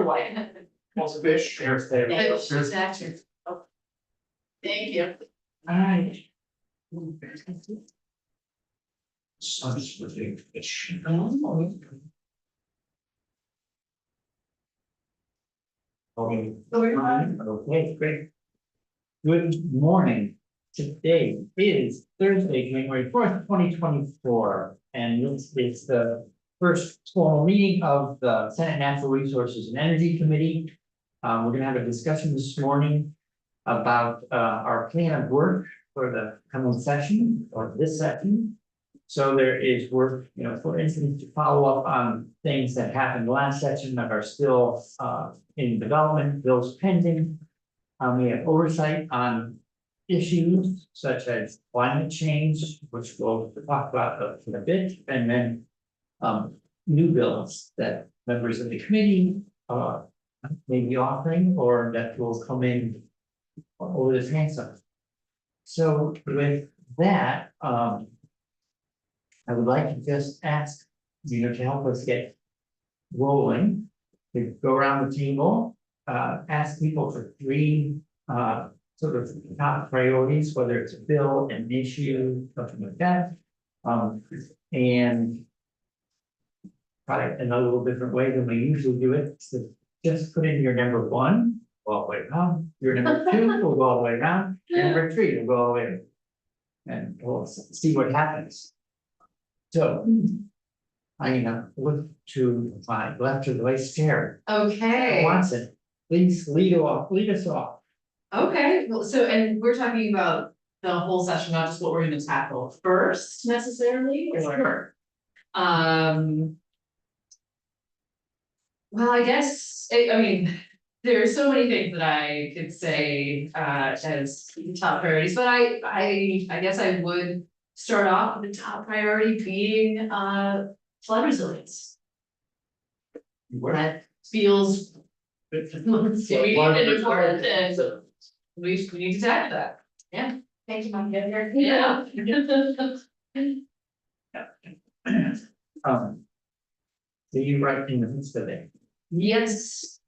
light. Also fish. There's there. Exactly. Thank you. All right. Such a big fish. Okay, great. Good morning. Today is Thursday, January 4th, 2024, and this is the first formal meeting of the Senate Natural Resources and Energy Committee. We're gonna have a discussion this morning about our plan of work for the coming session or this session. So there is work, for instance, to follow up on things that happened last session that are still in development, bills pending. We have oversight on issues such as climate change, which we'll talk about in a bit, and then new bills that members of the committee may be offering or that will come in over the transom. So with that, I would like to just ask, to help us get rolling, to go around the table, ask people for three sort of top priorities, whether it's a bill, an issue, something like that. And probably in a little different way than we usually do it, so just put in your number one, go all the way around, your number two will go all the way around, your number three will go all the way. And we'll see what happens. So I look to my left to the vice chair. Okay, Watson, please lead us off. okay, well, so, and we're talking about the whole session, not just what we're gonna tackle first necessarily, or? Sure. Well, I guess, I mean, there are so many things that I could say as top priorities, but I guess I would start off with the top priority being flood resilience. That feels immediate and important, and we need to tackle that. Yeah. Thank you, Mom. Yeah. So you right in the midst of it. Yes.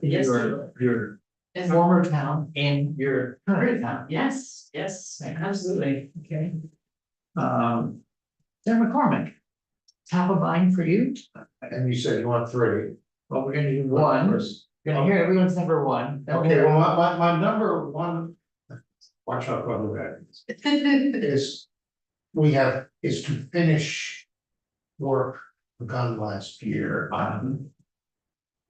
Yes. Your former town and your current town. Yes, absolutely. Okay. Sarah McCormick, top of mind for you? And you said you want three. Well, we're gonna do one. We're gonna hear everyone's number one. Okay, well, my number one, watch out for other is to finish work begun last year on.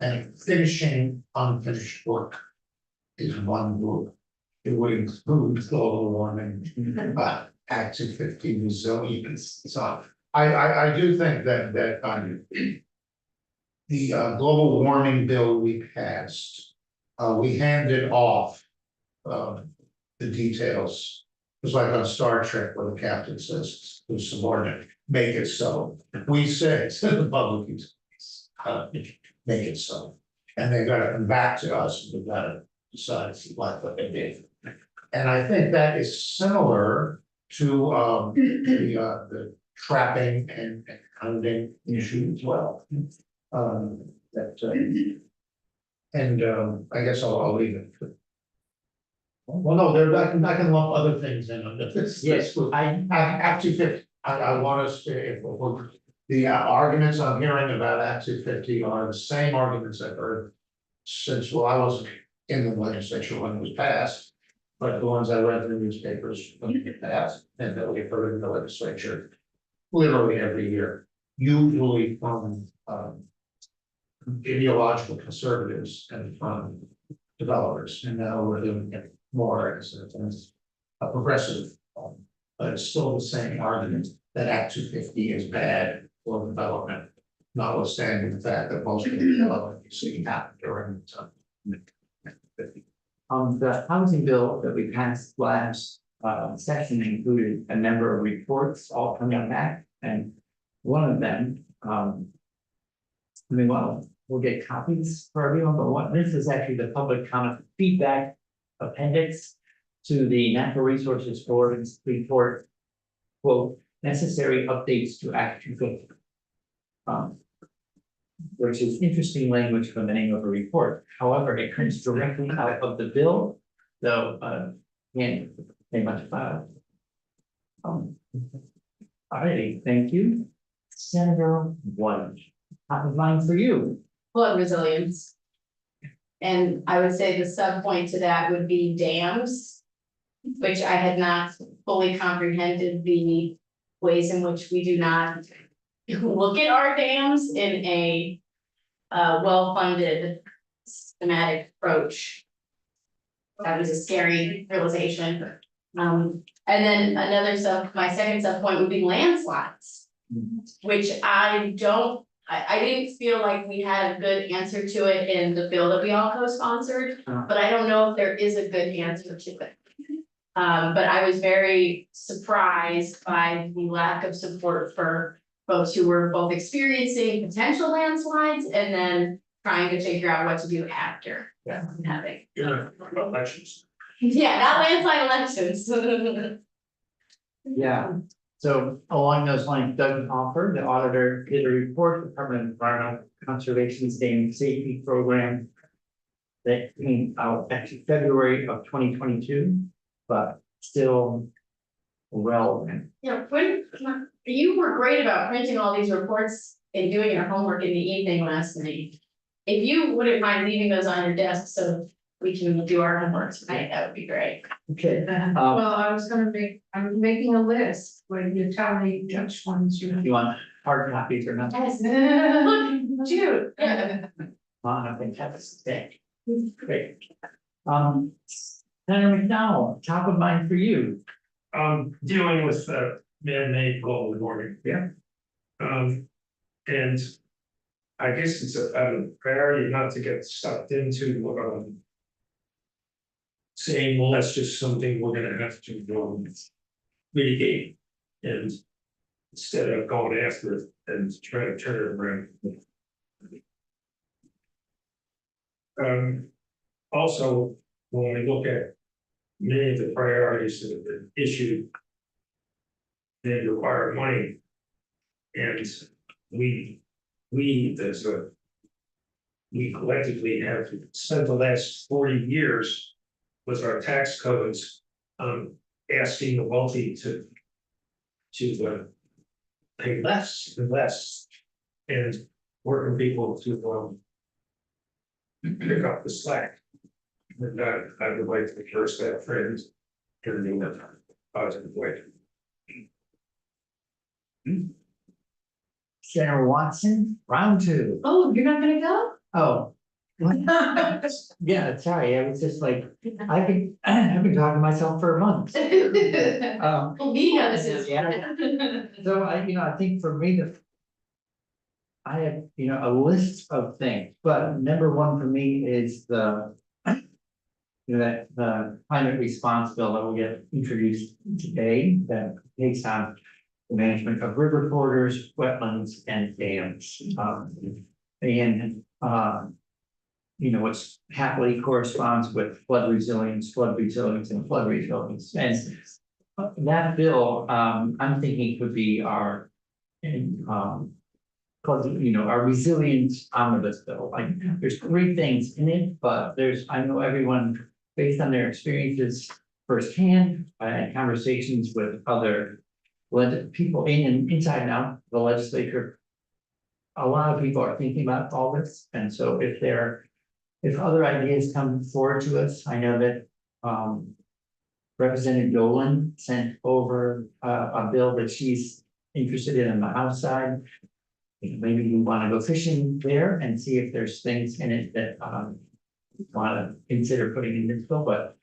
And finishing unfinished work is one group. It would include global warming, Act 250 resilience. So I do think that the global warming bill we passed, we handed off the details. It's like on Star Trek where the captain says to the subordinate, make it so. We said to the public, make it so. And they gotta come back to us, and we've gotta decide what they did. And I think that is similar to the trapping and hunting issue as well. I guess I'll leave it. Well, no, I can lump other things in on this. Yes, I Act 250. I want us to, if the arguments I'm hearing about Act 250 are the same arguments I've heard since, well, I wasn't in the legislature when it was passed, but the ones I read in the newspapers when it passed, and that we've heard in the legislature literally every year, usually from ideological conservatives and from developers, and now we're doing it more as a progressive, but it's still the same argument that Act 250 is bad for development, notwithstanding the fact that most of the development you see happen during the time. The housing bill that we passed last session included a number of reports all coming back, and one of them, we'll get copies for everyone, but this is actually the public comment feedback appendix to the Natural Resources Board's report, quote, necessary updates to Act 250. which is interesting language for the name of a report. However, it comes directly out of the bill, though, can't say much about it. Alrighty, thank you. Senator White, top of mind for you. Flood resilience. And I would say the sub point to that would be dams. Which I had not fully comprehended the ways in which we do not look at our dams in a well-funded systematic approach. That was a scary realization. And then my second sub point would be landslides. Which I didn't feel like we had a good answer to it in the bill that we all co-sponsored, but I don't know if there is a good answer to it. But I was very surprised by the lack of support for folks who were both experiencing potential landslides and then trying to figure out what to do after. Yeah. Having. Elections. Yeah, not landslide elections. Yeah, so along those lines, Doug Hoffer, the auditor, did a report, Department of Environmental Conservation's Dam Safety Program. That came out actually February of 2022, but still relevant. Yeah, when, you were great about printing all these reports and doing your homework in the evening last night. If you wouldn't mind leaving those on your desk so we can do our homework tonight, that would be great. Okay, Well, I'm making a list when you tell me which ones you. you want hard copies or not? Yes, look, Jude, yeah. I think that's it. Great. Senator McDonald, top of mind for you. Dealing with man-made global warming. Yeah. And I guess it's a priority not to get sucked into saying, well, that's just something we're gonna have to mitigate. And instead of going after it and trying to turn it around. Also, when we look at many of the priorities that have been issued, they require money. And we collectively have spent the last 40 years with our tax codes, asking the wealthy to pay less and less, and working people to pick up the slack. And I would like to curse that phrase in a positive way. Senator Watson, round two. Oh, you're not gonna go? Oh. Yeah, sorry, I was just like, I've been talking to myself for a month. Well, we know this is. Yeah. So I think for me, I have, a list of things, but number one for me is that the climate response bill that will get introduced today that takes on the management of river corridors, wetlands and dams. Which happily corresponds with flood resilience, and flood resilience. And that bill, I'm thinking could be our our resilience omnibus bill. Like there's great things in it, but I know everyone based on their experiences firsthand, I had conversations with other people in and inside and out the legislature. A lot of people are thinking about all this, and so if other ideas come forward to us, I know that Representative Dolan sent over a bill that she's interested in on the House side. Maybe you want to go fishing there and see if there's things in it that want to consider putting in this bill, but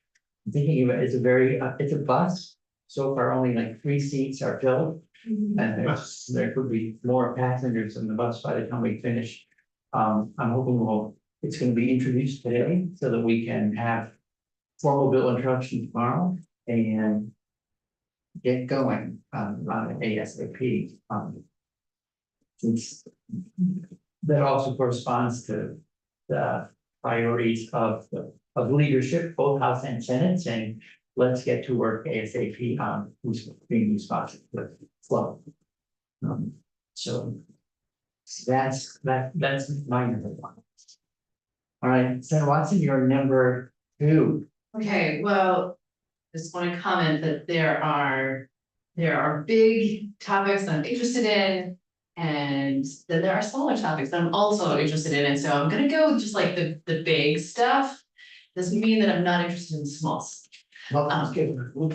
I'm thinking of it as it's a bus. So far, only like 3 seats are filled, and there could be more passengers in the bus by the time we finish. I'm hoping it's going to be introduced today so that we can have formal bill introduction tomorrow and get going on ASAP. Since that also corresponds to the priorities of leadership, both House and Senate, saying, let's get to work ASAP on who's being responsible for flow. So So that's my number one. All right, Senator Watson, you're number two. Okay, well, just wanna comment that there are big topics that I'm interested in. And then there are smaller topics that I'm also interested in, and so I'm gonna go with just like the big stuff. Doesn't mean that I'm not interested in the small stuff. Well, I'm kidding. I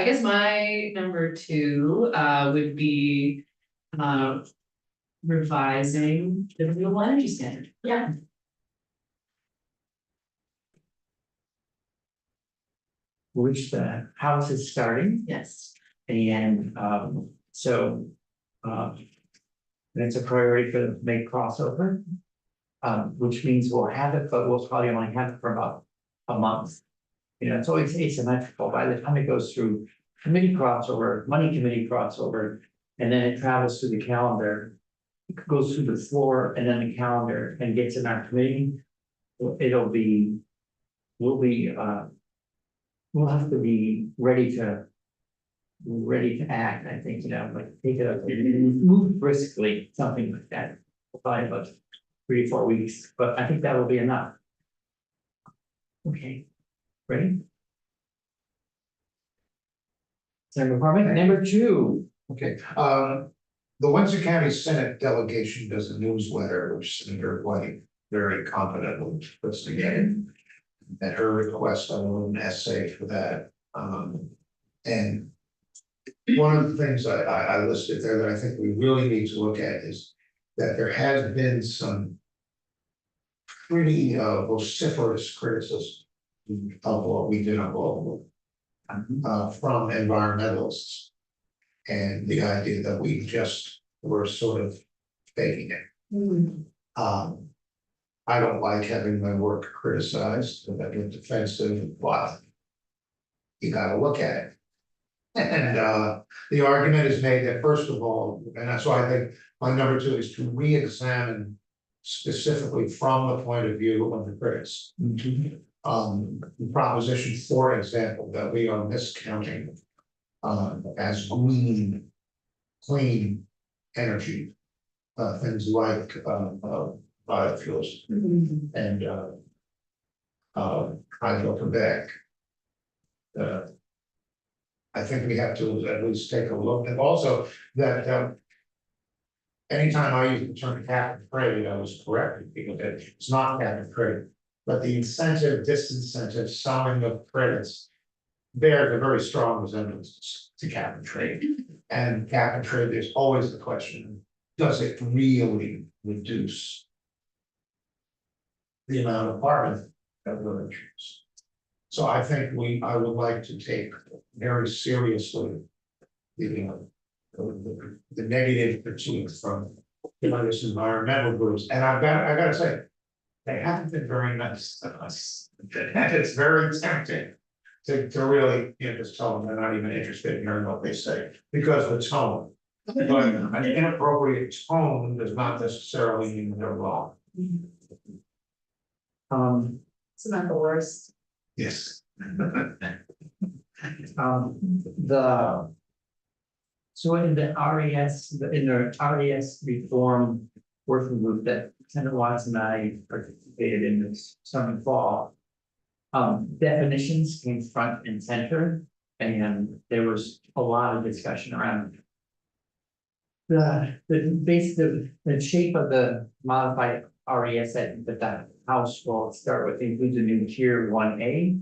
guess my number two, would be, revising the renewable energy standard. Yeah. Which the house is starting, Yes. and so. It's a priority for the May crossover. Which means we'll have it, but we'll probably only have it for about a month. You know, it's always asymmetrical, by the time it goes through committee crossover, money committee crossover, and then it travels through the calendar. It goes through the floor and then the calendar and gets in our committee. It'll be, we'll we'll have to be ready to act, I think, you know, like take it up, move briskly, something like that. Probably about 3 or 4 weeks, but I think that will be enough. Okay, ready? Senator McCormick, number two. Okay, the Windsor County Senate delegation does a newsletter, which Senator White very competently puts together. At her request, I wrote an essay for that, and one of the things I listed there that I think we really need to look at is that there has been some pretty vociferous criticism of what we did on global from environmentalists. And the idea that we just were sort of faking it. I don't like having my work criticized, but I get defensive, but you gotta look at it. And the argument is made that first of all, and that's why I think my number two is to re-examine specifically from the point of view of the critics. Proposition, for example, that we are miscounting as green, clean energy, things like biofuels and Hydro-Quebec. I think we have to at least take a look, and also that anytime I use the term cap and trade, I was corrected because it's not cap and trade, but the incentive, disincentive, selling of credits bear a very strong resemblance to cap and trade. And cap and trade, there's always the question, does it really reduce the amount of carbon that we're emitting? So I think I would like to take very seriously the negative critique from various environmental groups, and I gotta say, they haven't been very nice to us. And it's very tempting to really, you know, just tell them they're not even interested in hearing what they say, because of the tone. But an inappropriate tone does not necessarily mean they're wrong. It's not the worst. Yes. So in the RES reform working group that Senator Watson and I participated in this summer and fall. Definitions came front and center, and there was a lot of discussion around the shape of the modified RES that the House will start with includes a new tier 1A.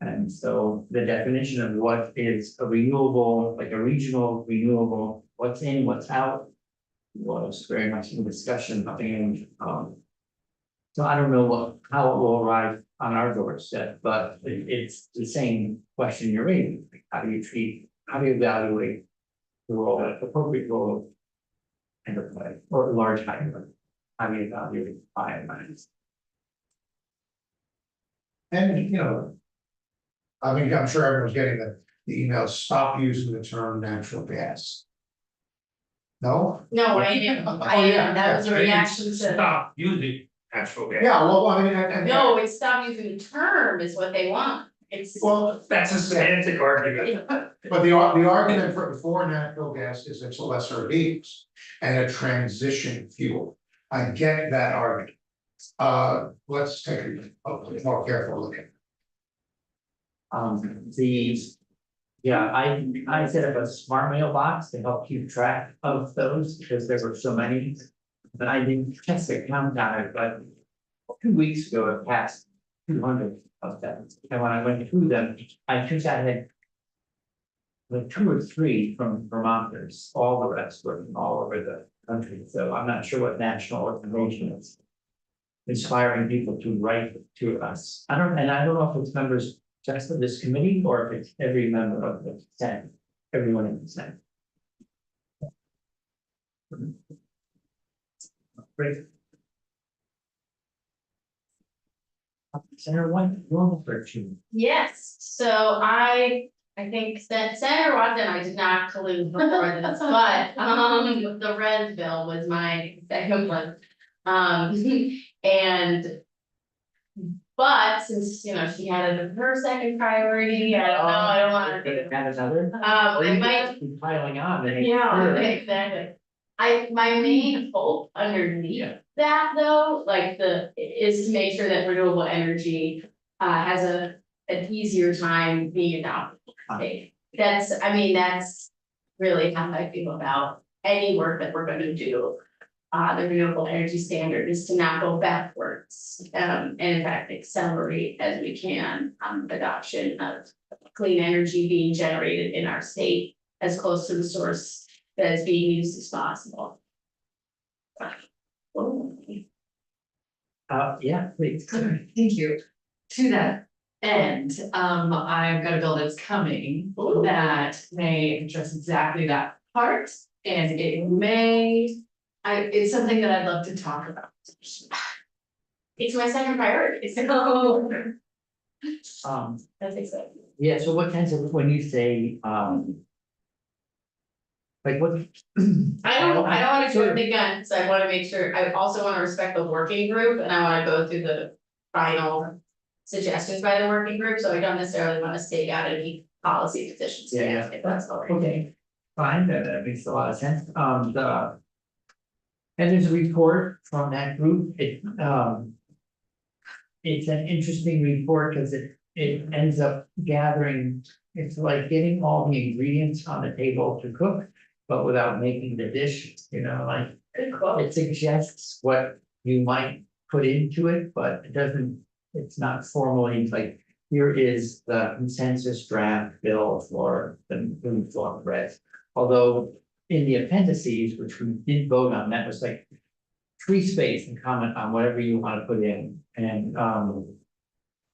And so the definition of what is a renewable, like a regional renewable, what's in, what's out, was very much in discussion. And so I don't know how it will arrive on our doorstep, but it's the same question you're raising. How do you evaluate the role, appropriate role of enterprise or large hydro? How do you evaluate biomass? And, you know, I mean, I'm sure everyone's getting the email, stop using the term natural gas. No? No, I am, that was a reaction to, Stop using natural gas. Yeah, well, I mean, and. no, it's stop using the term is what they want. It's, Well, That's a semantic argument. but the argument for natural gas is it's a lesser of evils and a transition fuel. I get that argument. Let's take a more careful look at it. Yeah, I set up a smart mailbox to help keep track of those because there were so many. But I didn't test the count on it, but 2 weeks ago it passed 200 of them. And when I went through them, I think I had like 2 or 3 from Vermonters, all the rest were from all over the country, so I'm not sure what national organization is. Inspiring people to write to us. I don't know if it's members just of this committee or if it's every member of the Senate, everyone in the Senate. Great. Senator White, roll for 2. yes, so I think that Senator Watson, I did not collude before this, but, the res bill was my second one. And. But since, she had her second priority, I don't know, I don't wanna. Add another. I might. Keep piling on. and- Yeah, exactly. My main hope underneath Yeah. that though, is to make sure that renewable energy has an easier time being adopted. That's really how I feel about any work that we're gonna do. The renewable energy standard is to not go backwards, and in fact accelerate as we can, adoption of clean energy being generated in our state as close to the source that is being used as possible. Yeah, please. Thank you. To that end, I've got a bill that's coming Ooh. that may address exactly that part. And it may, it's something that I'd love to talk about. It's my second priority, so that's exciting. Yeah, so what kinds of, when you say, like what? I don't wanna jump the gun, so I wanna make sure, I also wanna respect the working group and I wanna go through the final. Suggestions by the working group, so I don't necessarily wanna stake out any policy positions Yeah, yet, if that's all right. Okay, fine, that makes a lot of sense, and there's a report from that group, it's an interesting report, because it ends up gathering, it's like getting all the ingredients on the table to cook, but without making the dish, like. Good quote. It suggests what you might put into it, but it doesn't, it's not formally like, here is the consensus draft bill for the food form bread. Although in the appendices, which we did vote on, that was like free space and comment on whatever you want to put in. And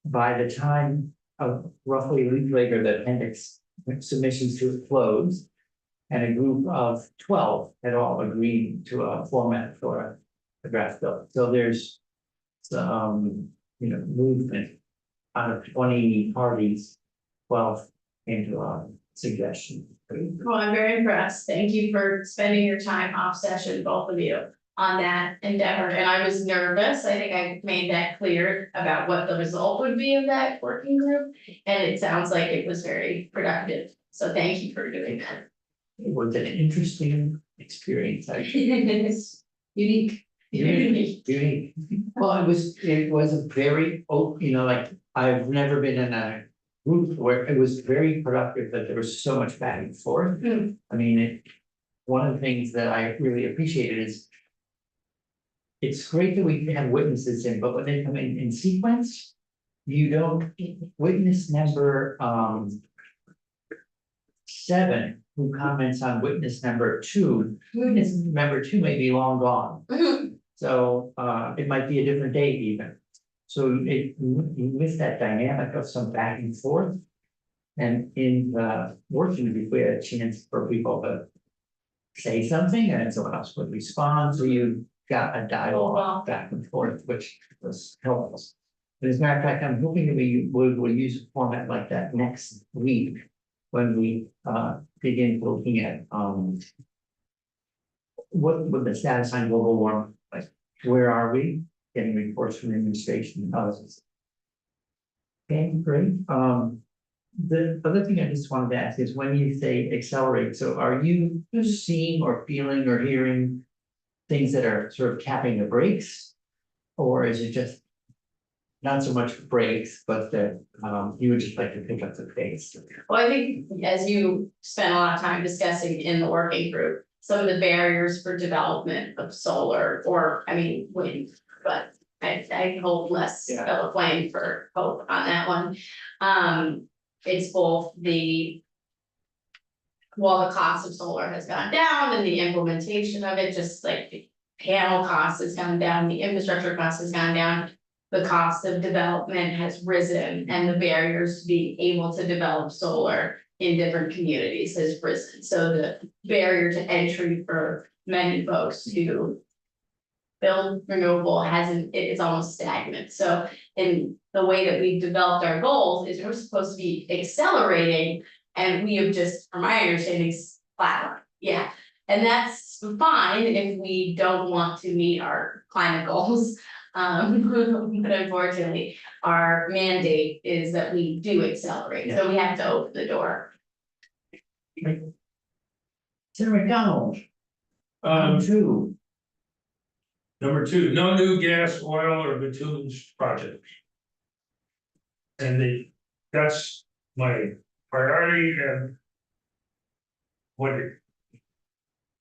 by the time of roughly a week later, the appendix submissions to it closed. And a group of 12 had all agreed to a format for a draft bill. So there's movement out of 20 parties, 12 came to a suggestion. Well, I'm very impressed. Thank you for spending your time off session, both of you, on that endeavor. And I was nervous. I think I made that clear about what the result would be of that working group. And it sounds like it was very productive. So thank you for doing that. It was an interesting experience. Unique. Unique. Well, it was a very, like, I've never been in a group where it was very productive, that there was so much back and forth. Mm. I mean, one of the things that I really appreciated is. It's great that we have witnesses in, but when they come in sequence, you don't, witness number 7, who comments on witness number 2, witness number 2 may be long gone. Mhm. So it might be a different date even. So you miss that dynamic of some back and forth. And in the working group, we had a chance for people to say something and someone else would respond, so you got a dialogue back and forth, which was helpful. But as a matter of fact, I'm hoping that we will use a format like that next week when we begin looking at what would the status on global warming, like where are we? Getting reports from the administration and others. Okay, great. The other thing I just wanted to ask is when you say accelerate, so are you seeing or feeling or hearing things that are sort of tapping the brakes? Or is it just not so much brakes, but that you would just like to pick up the pace? Well, I think as you spent a lot of time discussing in the working group, some of the barriers for development of solar or, I mean, wind, but I hold less of a flame for hope on that one. It's both the well, the cost of solar has gone down and the implementation of it, just like the panel cost has gone down, the infrastructure cost has gone down. The cost of development has risen and the barriers to being able to develop solar in different communities has risen. So the barrier to entry for many folks to build renewable it's almost stagnant. So in the way that we've developed our goals is we're supposed to be accelerating. And we have just, from my understanding, flatlined, yeah. And that's fine if we don't want to meet our climate goals. But unfortunately, our mandate is that we do accelerate, so we have to open the door. Senator McDonald, two. Number two, no new gas, oil, or bituminous projects. And that's my priority and. What.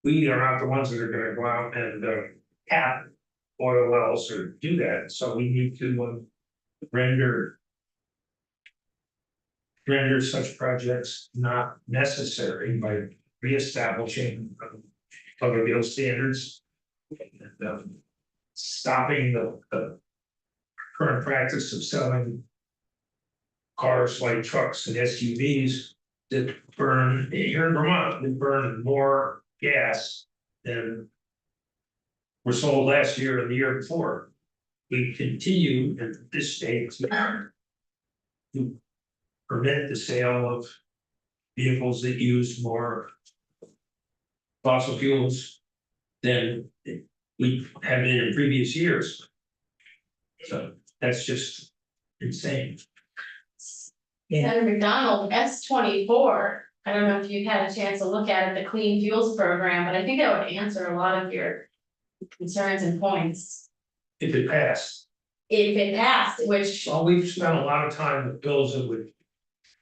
We are not the ones that are gonna go out and cap oil wells or do that, so we need to render. Render such projects not necessary by reestablishing public bill standards. And stopping the current practice of selling cars like trucks and SUVs that burn, here in Vermont, that burn more gas than were sold last year and the year before. We continue in this state to permit the sale of vehicles that use more fossil fuels than we have been in previous years. So that's just insane. Senator McDonald, S-24, I don't know if you've had a chance to look at it, the Clean Fuels Program, but I think that would answer a lot of your concerns and points. If it passed, If it passed, which, well, we've spent a lot of time with bills that would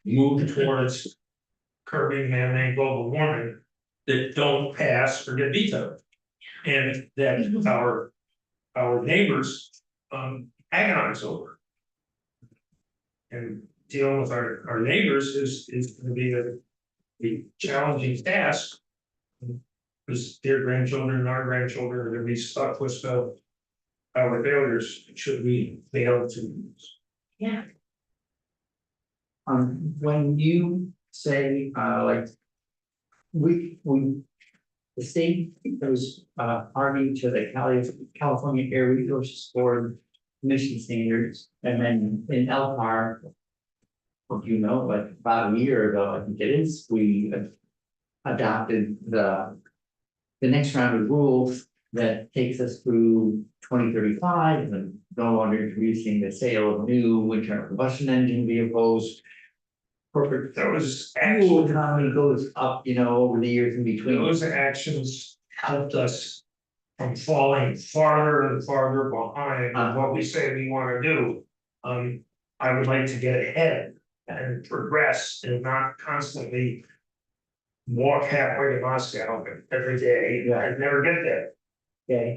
move towards curbing man-made global warming that don't pass or get vetoed. And that our neighbors agonize over. And dealing with our neighbors is gonna be a challenging task. Because their grandchildren and our grandchildren are gonna be stuck with our failures, should we fail to. yeah, When you say, like. The state was arguing to the California Air Resources Board emission standards, and then in LPAR. If you know, like about a year ago, I think it is, we adopted the next round of rules that takes us through 2035 and no longer introducing the sale of new internal combustion engine vehicles. Corporate That was fuel actually, economy goes up, over the years in between. those actions helped us from falling farther and farther behind on what we say we wanna do. I would like to get ahead and progress and not constantly walk halfway to Moscow every day and never get there. Okay.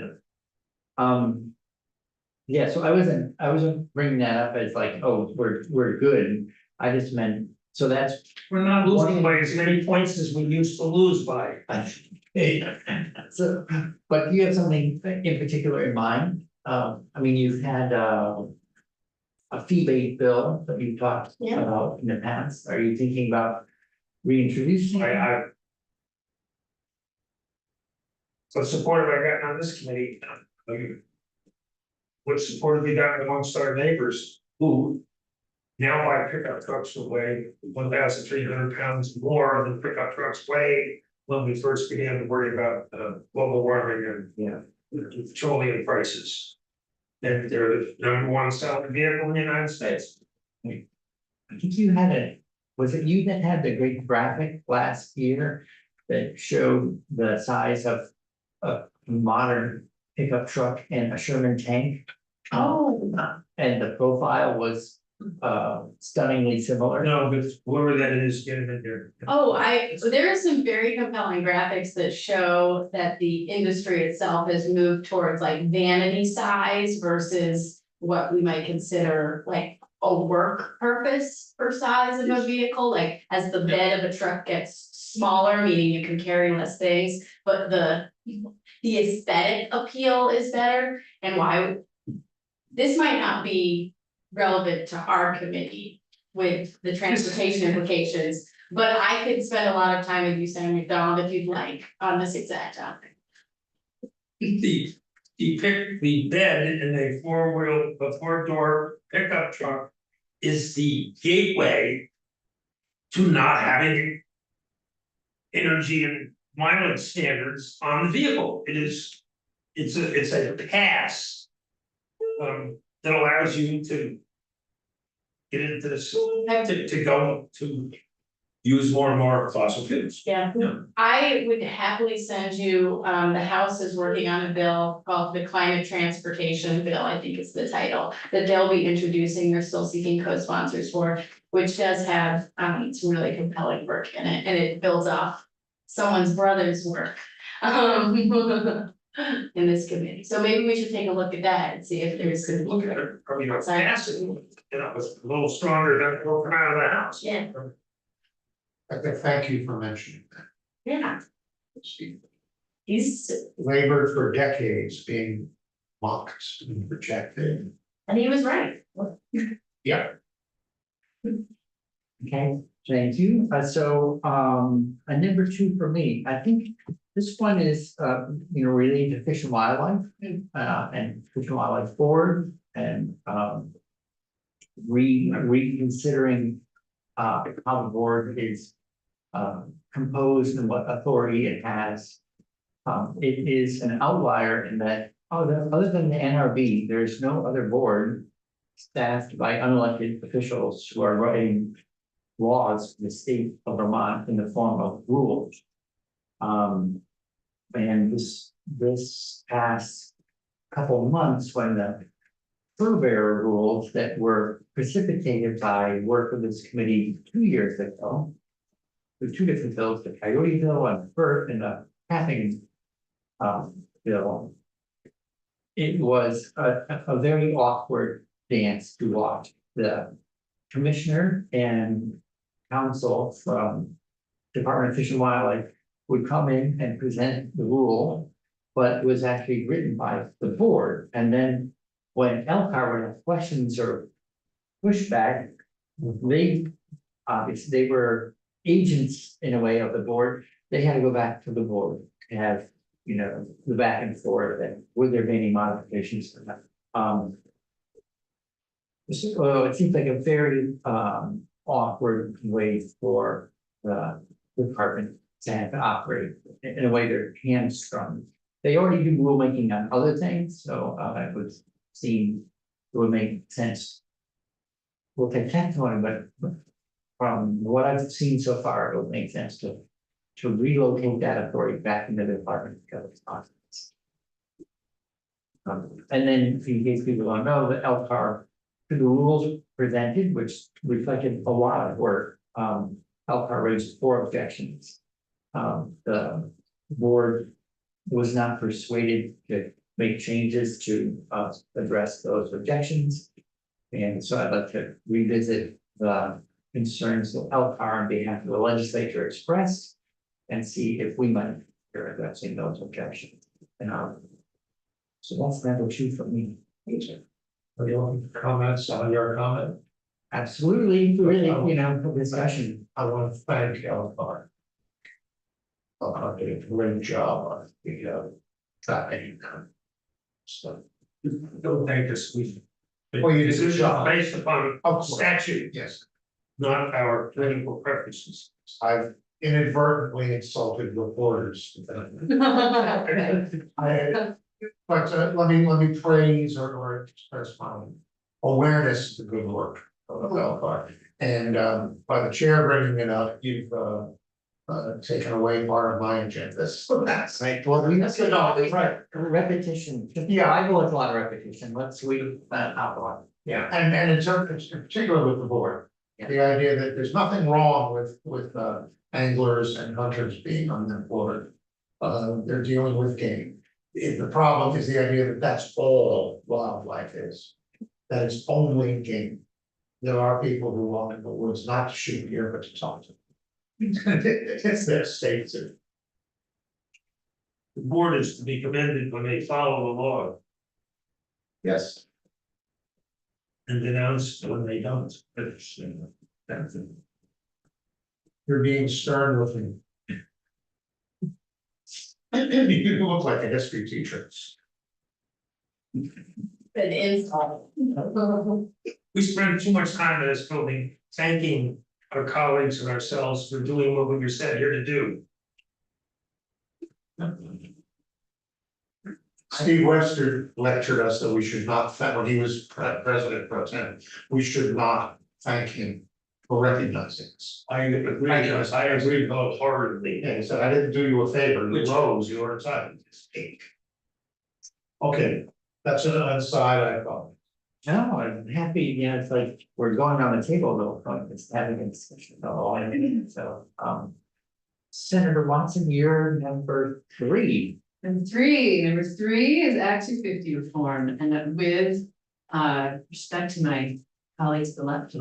Yeah, so I wasn't bringing that up as like, oh, we're good. I just meant, so that's. We're not losing by as many points as we used to lose by. So, but do you have something in particular in mind? I mean, you've had a fee-based bill that you've talked Yeah. about in the past. Are you thinking about reintroducing? What support have I gotten on this committee? What support have we gotten amongst our neighbors who now buy pickup trucks that weigh 1,300 pounds more than pickup trucks weigh when we first began to worry about global warming and petroleum prices. And they're the #1 selling vehicle in the United States. I think you had was it you that had the great graphic last year that showed the size of a modern pickup truck and a Sherman tank? Oh. And the profile was stunningly similar. No, but whoever that is, get him in there. Oh, there are some very compelling graphics that show that the industry itself has moved towards like vanity size versus what we might consider like a work purpose for size of a vehicle, like as the bed of a truck gets smaller, meaning you can carry less things, but the aesthetic appeal is better, and why this might not be relevant to our committee with the transportation implications, but I could spend a lot of time with you, Senator McDonald, if you'd like, on this exact topic. The bed in a four-door pickup truck is the gateway to not having energy and mileage standards on the vehicle. It's a pass that allows you to get into this, to go to use more and more fossil fuels. Yeah, Yeah. I would happily send you, the House is working on a bill called the Climate Transportation Bill, I think is the title. That they'll be introducing, they're still seeking co-sponsors for, which does have, some really compelling work in it, and it builds off someone's brother's work. In this committee, so maybe we should take a look at that and see if there's. Look at it, probably not fast, it's a little stronger than walking out of the house. Yeah. Okay, thank you for mentioning that. Yeah, he's, Labored for decades being mocked and rejected. and he was right. Yeah. Okay, thank you. A number two for me, I think this one is, related to Fish and Wildlife. And Fish and Wildlife Board and, reconsidering, how the board is, composed and what authority it has. It is an outlier in that, other than the NRB, there's no other board staffed by unelected officials who are writing laws for the state of Vermont in the form of rules. And this past couple months, when the fur bearer rules that were precipitated by work of this committee 2 years ago, with two different bills, the coyote bill and the capping bill. It was a very awkward dance to watch. The commissioner and counsel from Department of Fish and Wildlife would come in and present the rule, but it was actually written by the board. And then when Elkhart would have questions or pushback, they obviously, they were agents in a way of the board. They had to go back to the board to have, the back and forth, and would there be any modifications to that? So it seems like a very awkward way for the department to have to operate in a way they're hamstrung. They already do rulemaking on other things, so it would make sense. We'll take testimony, but from what I've seen so far, it would make sense to relocate that authority back into the department because it's not. And then, in case people don't know, the LCAR, the rules presented, which reflected a lot of work, LCAR raised 4 objections. The board was not persuaded to make changes to address those objections. And so I'd like to revisit the concerns that LCAR on behalf of the legislature expressed and see if we might be addressing those objections. And so that's number 2 for me. Are you looking for comments on your comment? Absolutely, really, discussion. I want to thank Elkhart. Elkhart did a great job on the tracking. So, Don't thank us, we. Well, you did a This is job. based upon of course, statute, yes, not our political preferences. I've inadvertently insulted reporters. But let me praise or express my awareness of the good work of Elkhart. And by the chair bringing it up, you've taken away part of my agenda, so that's. Right, well, we have to know, Right. repetition, Yeah. I go with a lot of repetition, let's we, outlaw. Yeah, and in terms, in particular with the board, the idea that there's nothing wrong with anglers and hunters being on that board. They're dealing with game. The problem is the idea that that's all wildlife is. That is only game. There are people who walk in the woods not to shoot deer, but to talk to them. It's their state. The board is to be commended when they follow the law Yes. and denounced when they don't. That's it. You're being stern with me. You look like a history teacher. An insult. We spend too much time in this building thanking our colleagues and ourselves for doing what we were set here to do. Steve Webster lectured us that we should not, when he was president pro tem, we should not thank him for recognizing us. I agree wholeheartedly. And he said, I didn't do you a favor, you Which- rose, you were entitled to speak. Okay, that's an aside, I thought. No, I'm happy, you know, it's like, we're going on the table though, like, it's having a discussion about all I mean, so, Senator Watson, you're number 3. Number three is Act 250 reform, and with respect to my colleagues to the left.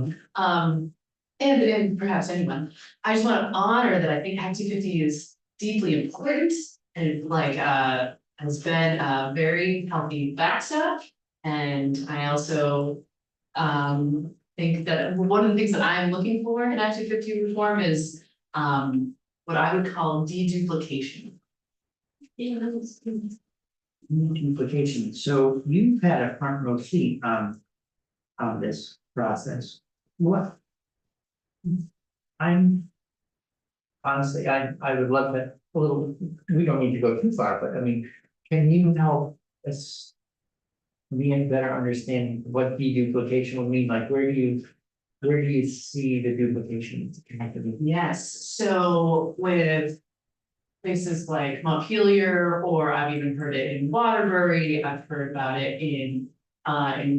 And perhaps anyone, I just want to honor that I think Act 250 is deeply important and like has been a very healthy backstop. And I also think that one of the things that I'm looking for in Act 250 reform is what I would call deduplication. Duplication, so you've had a front row seat on this process, what? I'm. Honestly, I would love that a little, we don't need to go too far, but I mean, can you help us? Me and better understand what deduplication would mean, like where do you see the duplication connected? Yes, so with places like Montpelier, or I've even heard it in Waterbury, I've heard about it in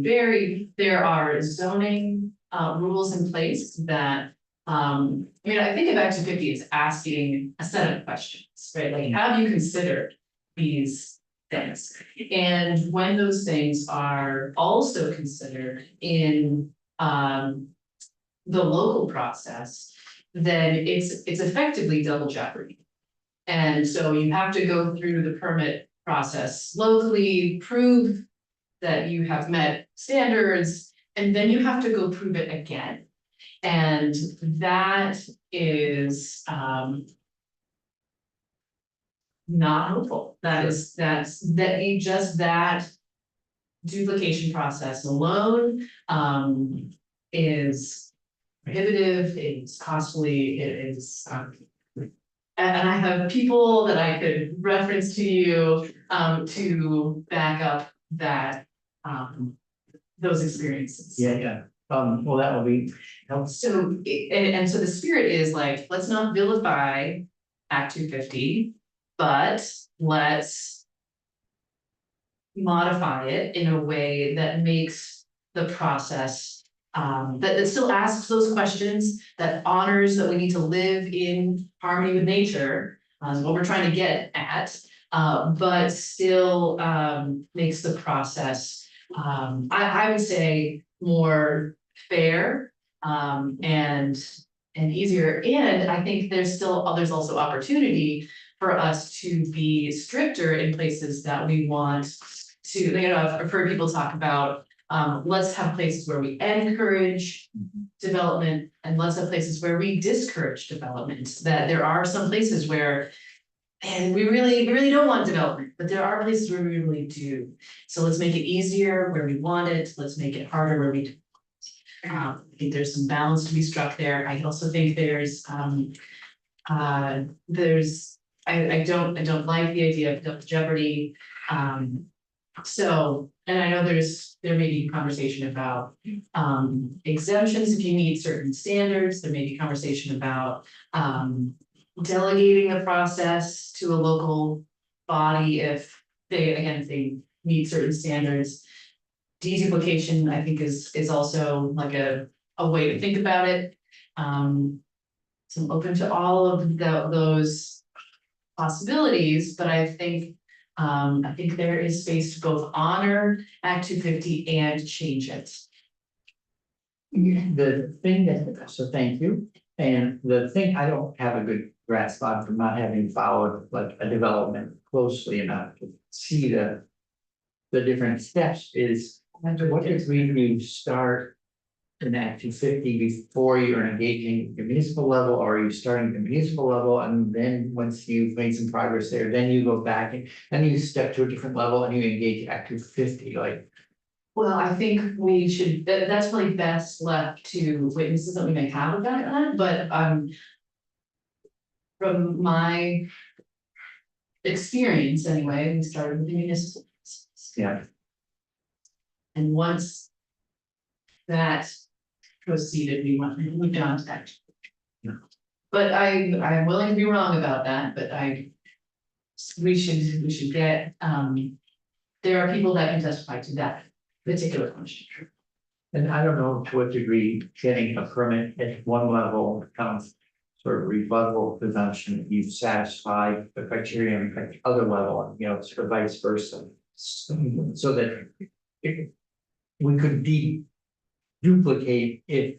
Barry, there are zoning rules in place that I mean, I think of Act 250 as asking a set of questions, right? Like, have you considered these things? And when those things are also considered in the local process, then it's effectively double jeopardy. And so you have to go through the permit process locally, prove that you have met standards, and then you have to go prove it again. And that is not helpful. That duplication process alone is prohibitive, it's costly, it is and I have people that I could reference to you to back up that those experiences. Yeah, well, that will be helps. So and so the spirit is like, let's not vilify Act 250, but let's modify it in a way that makes the process that still asks those questions, that honors that we need to live in harmony with nature, what we're trying to get at, but still makes the process I would say more fair and easier. And I think there's also opportunity for us to be stricter in places that we want to, you know, I've heard people talk about let's have places where we encourage development, and let's have places where we discourage development. That there are some places where, and we really don't want development, but there are places where we really do. So let's make it easier where we want it, let's make it harder where we don't. I think there's some balance to be struck there. I also think there's I don't like the idea of double jeopardy. So, and I know there may be conversation about exemptions if you meet certain standards, there may be conversation about delegating a process to a local body if if they meet certain standards. Deduplication, I think, is also like a way to think about it. So I'm open to all of those possibilities, but I think there is space to both honor Act 250 and change it. The thing that, so thank you, and the thing I don't have a good grasp on from not having followed like a development closely enough to see the different steps is, what degree do you start in Act 250 before you're engaging the municipal level, or are you starting at the municipal level, and then once you've made some progress there, then you go back and then you step to a different level and you engage Act 250, like. Well, I think we should, that's probably best left to witnesses that we may have about that, but from my experience anyway, we started with the municipal. Yeah. And once that proceeded, we moved on to that. Yeah. But I'm willing to be wrong about that, but we should get, there are people that can testify to that particular question. And I don't know to what degree getting a permit at one level becomes sort of rebuttable presumption that you've satisfied the criteria at the other level, you know, sort of vice versa. So that if we could duplicate if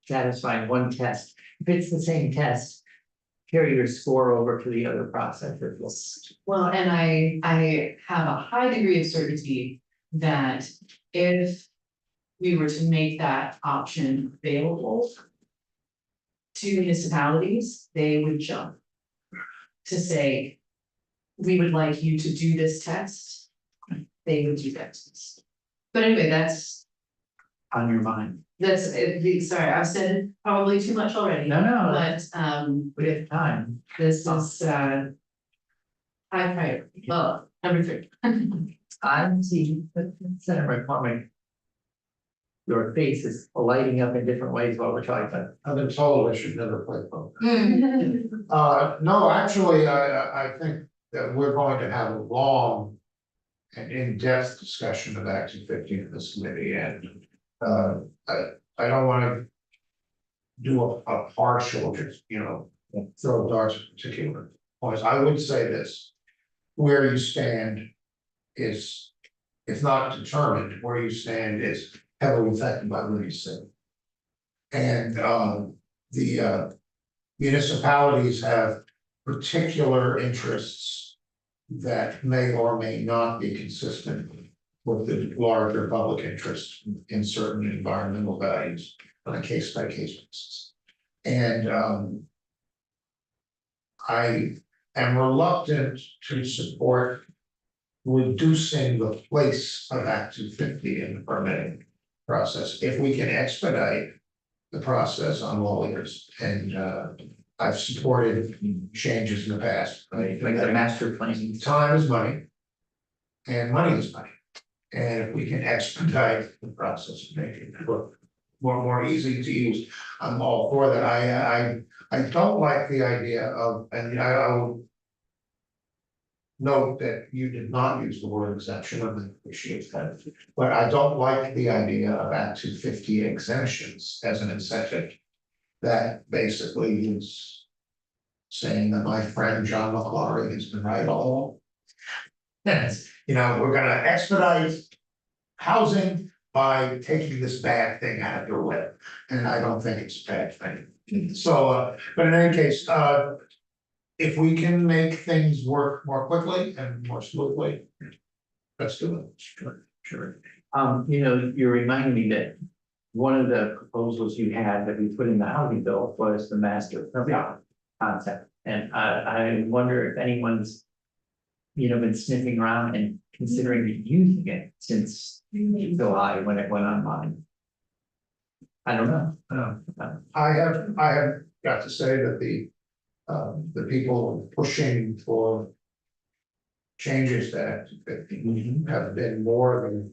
satisfying one test, if it's the same test, carry your score over to the other processes. Well, and I have a high degree of certainty that if we were to make that option available to municipalities, they would jump to say, we would like you to do this test. They would do that test. But anyway, that's On your mind. sorry, I've said probably too much already. No, But we have time. this is high priority. Well, number 3. I see, Senator McCormick. Your face is lighting up in different ways while we're talking about. I've been told I should never play poker. No, actually, I think that we're going to have a long and in-depth discussion of Act 250 in this committee, and I don't wanna do a partial, just, you know, throw darts at particular points. I would say this, where you stand is, if not determined, where you stand is heavily affected by what you said. And the municipalities have particular interests that may or may not be consistent with the larger public interest in certain environmental values on a case by case basis. And I am reluctant to support reducing the place of Act 250 in the permitting process if we can expedite the process on lawyers. And I've supported changes in the past, right? Like the master plan. Time is money. And money is money. And if we can expedite the process, make it more easy to use, I'm all for that. I don't like the idea of, and I will note that you did not use the word exemption, I appreciate that. But I don't like the idea of Act 250 exemptions as an incentive. That basically is saying that my friend John McClory has been right all along. Yes, you know, we're gonna expedite housing by taking this bad thing out of your way, and I don't think it's a bad thing. So, but in any case, if we can make things work more quickly and more smoothly, let's do it. Sure. You know, you're reminding me that one of the proposals you had that we put in the housing bill was the master permit concept. And I wonder if anyone's, you know, been sniffing around and considering using it since July when it went online. I don't know. I have got to say that the people pushing for changes that have been more than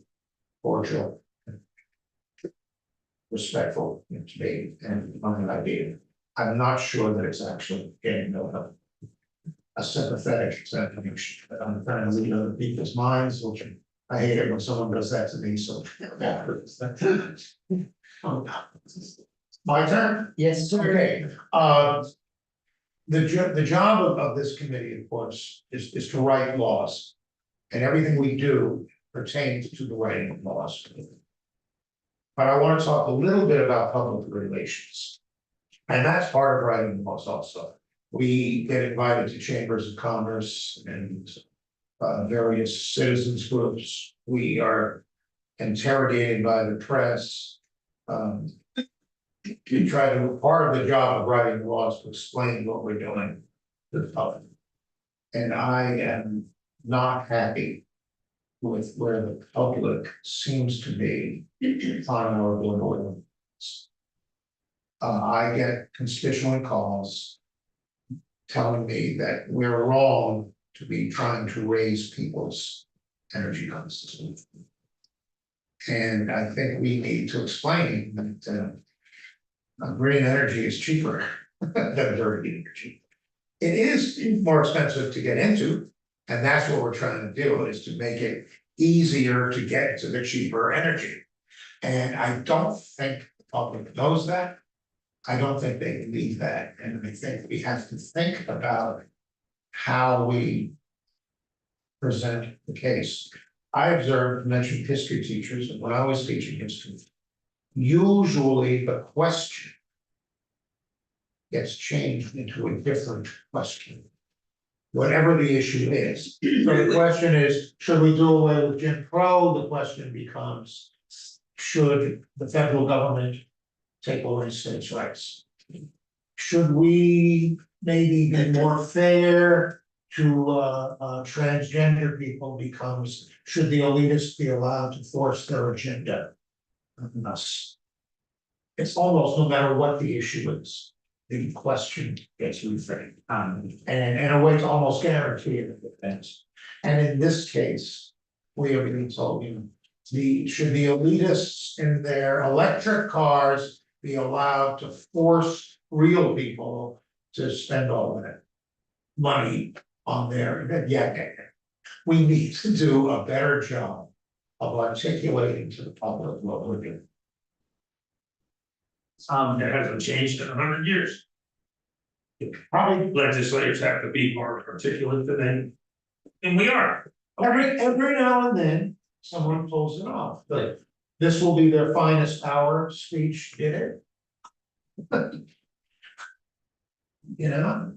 cordial. Respectful to me and an idea. I'm not sure that it's actually getting a sympathetic examination, but I'm trying to read other people's minds, which I hate it when someone does that to me, so. My turn? Yes, sir. Okay, the job of this committee, of course, is to write laws. And everything we do pertains to the writing of laws. But I want to talk a little bit about public relations. And that's part of writing laws also. We get invited to chambers of commerce and various citizens groups. We are interrogated by the press. We try to, part of the job of writing laws to explain what we're doing to the public. And I am not happy with where the public seems to be on our board. I get constituent calls telling me that we're wrong to be trying to raise people's energy costs. And I think we need to explain that green energy is cheaper than dirty energy. It is more expensive to get into, and that's what we're trying to do, is to make it easier to get to the cheaper energy. And I don't think the public knows that. I don't think they believe that, and I think we have to think about how we present the case. I observed, mentioned history teachers, and when I was teaching history, usually the question gets changed into a different question, whatever the issue is. So the question is, should we do away with Jim Crow? The question becomes, should the federal government take away states' rights? Should we maybe be more fair to transgender people? Becomes, should the elitists be allowed to force their agenda on us? It's almost no matter what the issue is, the question gets reframed, and in a way to almost guarantee it defense. And in this case, we are being told, should the elitists in their electric cars be allowed to force real people to spend all that money on their, we need to do a better job of articulating to the public what we're doing. That hasn't changed in 100 years. Probably Legislators have to be more articulate than they, and we are. every now and then, someone pulls it off, but this will be their finest hour speech, did it? You know?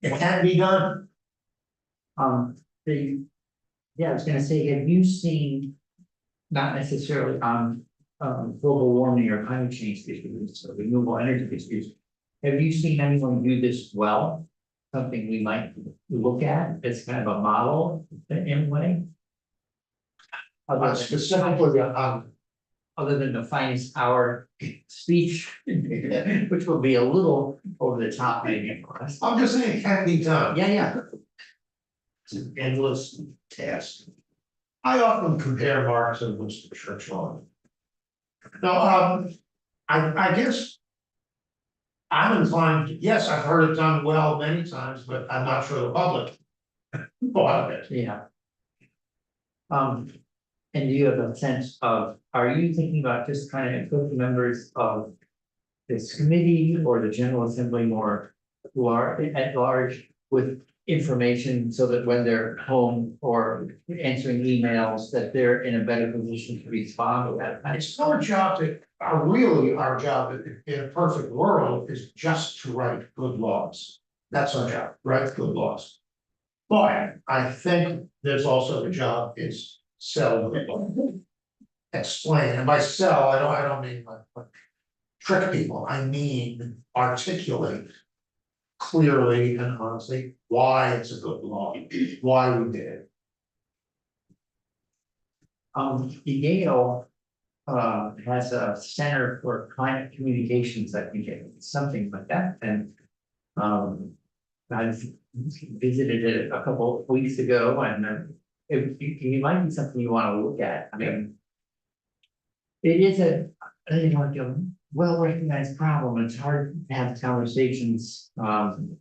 It can be done. Yeah, I was gonna say, have you seen, not necessarily on global warming or climate change issues, or renewable energy issues, have you seen anyone do this well? Something we might look at as kind of a model in a way? Specifically Other than the finest hour speech, which will be a little over the top maybe for us. I'm just saying it can be done. Yeah. It's an endless task. I often compare Marx to Winston Churchill. No, I guess. I'm inclined, yes, I've heard it done well many times, but I'm not sure the public thought of it. Yeah. And do you have a sense of, are you thinking about just kind of equipping members of this committee or the General Assembly more who are at large with information so that when they're home or answering emails, that they're in a better position to respond to that? It's our job our job in a perfect world is just to write good laws. That's our job, write good laws. But I think there's also the job is sell, explain, and by sell, I don't mean like trick people, I mean articulate clearly and honestly why it's a good law, why we did it. Yale has a Center for Climate Communications, I think it's something like that, and I've visited it a couple of weeks ago, and it might be something you wanna look at, I mean. It is like a well-recognized problem, it's hard to have conversations, on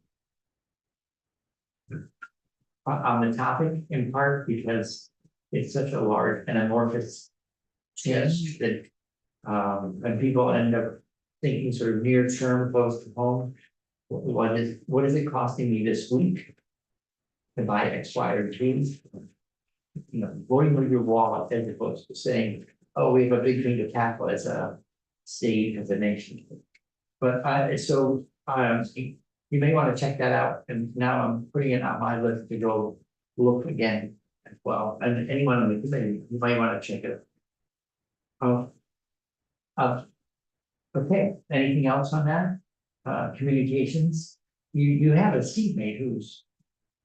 the topic in part because it's such a large and amorphous change that, and people end up thinking sort of near term, close to home. What is it costing me this week to buy X, Y, or Z? You know, voting with your wallet as opposed to saying, oh, we have a big thing to tackle as a state, as a nation. But you may want to check that out, and now I'm putting it on my list to go look again as well, and anyone on the committee, you might want to check it. Okay, anything else on that? Communications, you have a seatmate who's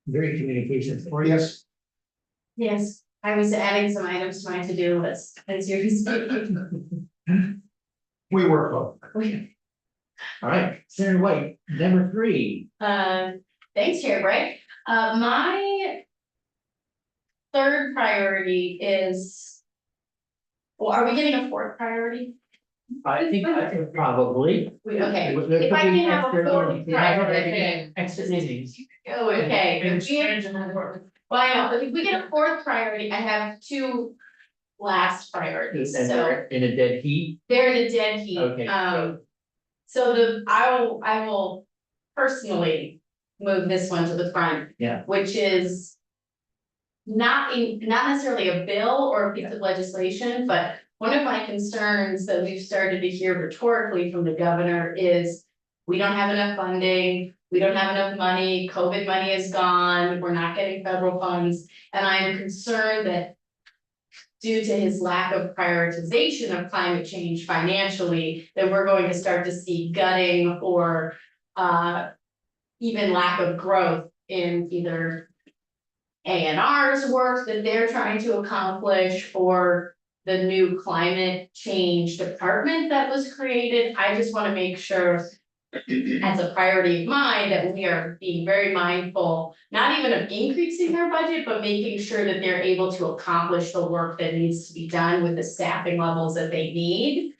very communications oriented. Yes, I was adding some items to my to-do list, as you're speaking. We work on. All right, Senator White, number 3. Thanks, Chair Bright. My third priority is. Well, are we getting a fourth priority? I think probably. Okay, There could if I be can have a extra- fourth priority. Extra meetings. Oh, okay. And If we have- change in that order. Well, I know, but if we get a fourth priority, I have 2 last priorities, And so they're in a dead heat. they're in a dead heat. Okay, So I will personally move this one to the front. Yeah. Which is. Not necessarily a bill or a piece of legislation, but one of my concerns that we've started to hear rhetorically from the governor is. We don't have enough funding, we don't have enough money, COVID money is gone, we're not getting federal funds, and I am concerned that. Due to his lack of prioritization of climate change financially, that we're going to start to see gutting or even lack of growth in either ANR's work that they're trying to accomplish or the new climate change department that was created. I just want to make sure as a priority of mine that we are being very mindful, not even of increasing their budget, but making sure that they're able to accomplish the work that needs to be done with the staffing levels that they need.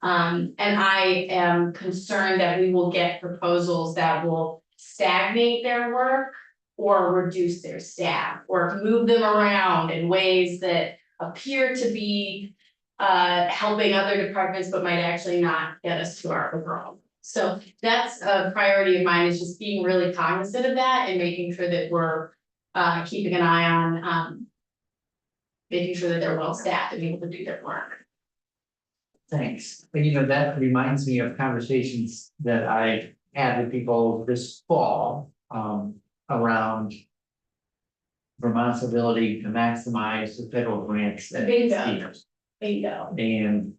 And I am concerned that we will get proposals that will stagnate their work or reduce their staff or move them around in ways that appear to be helping other departments, but might actually not get us to our overall. So that's a priority of mine, is just being really cognizant of that and making sure that we're keeping an eye on making sure that they're well staffed and able to do their work. thanks. And that reminds me of conversations that I had with people this fall, around. Vermont's ability to maximize the federal grants that it's Bingo. Bingo. And.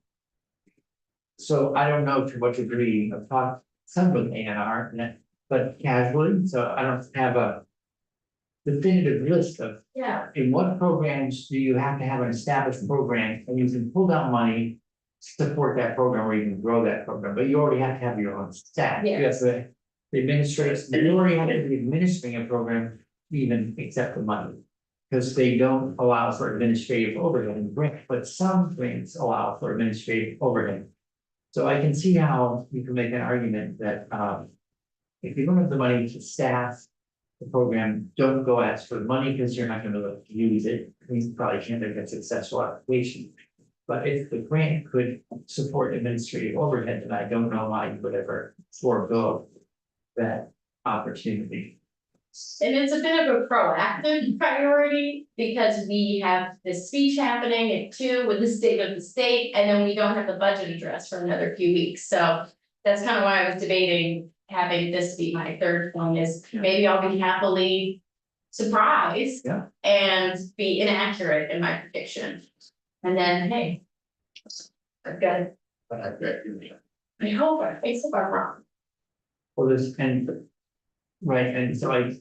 So I don't know to what degree I've talked some with ANR, but casually, so I don't have a. Definitive list of Yeah. in what programs do you have to have an established program and you can pull down money. Support that program or even grow that program, but you already have to have your own staff. You have to administrate, you already have to be administering a program, even accept the money. Because they don't allow for administrative overhead in grant, but some grants allow for administrative overhead. So I can see how you can make an argument that if you don't have the money to staff the program, don't go ask for the money because you're not going to be able to use it. You probably can't make a successful application. But if the grant could support administrative overhead, then I don't know why you would ever forego that opportunity. And it's a bit of a proactive priority because we have this speech happening at 2 with the state of the state, and then we don't have the budget address for another few weeks, so. That's kind of why I was debating having this be my third one, is maybe I'll be happily surprised. Yeah. And be inaccurate in my prediction, and then, hey. I've got it, But I bet you. I hope I'm wrong. Well, there's, and, right, and so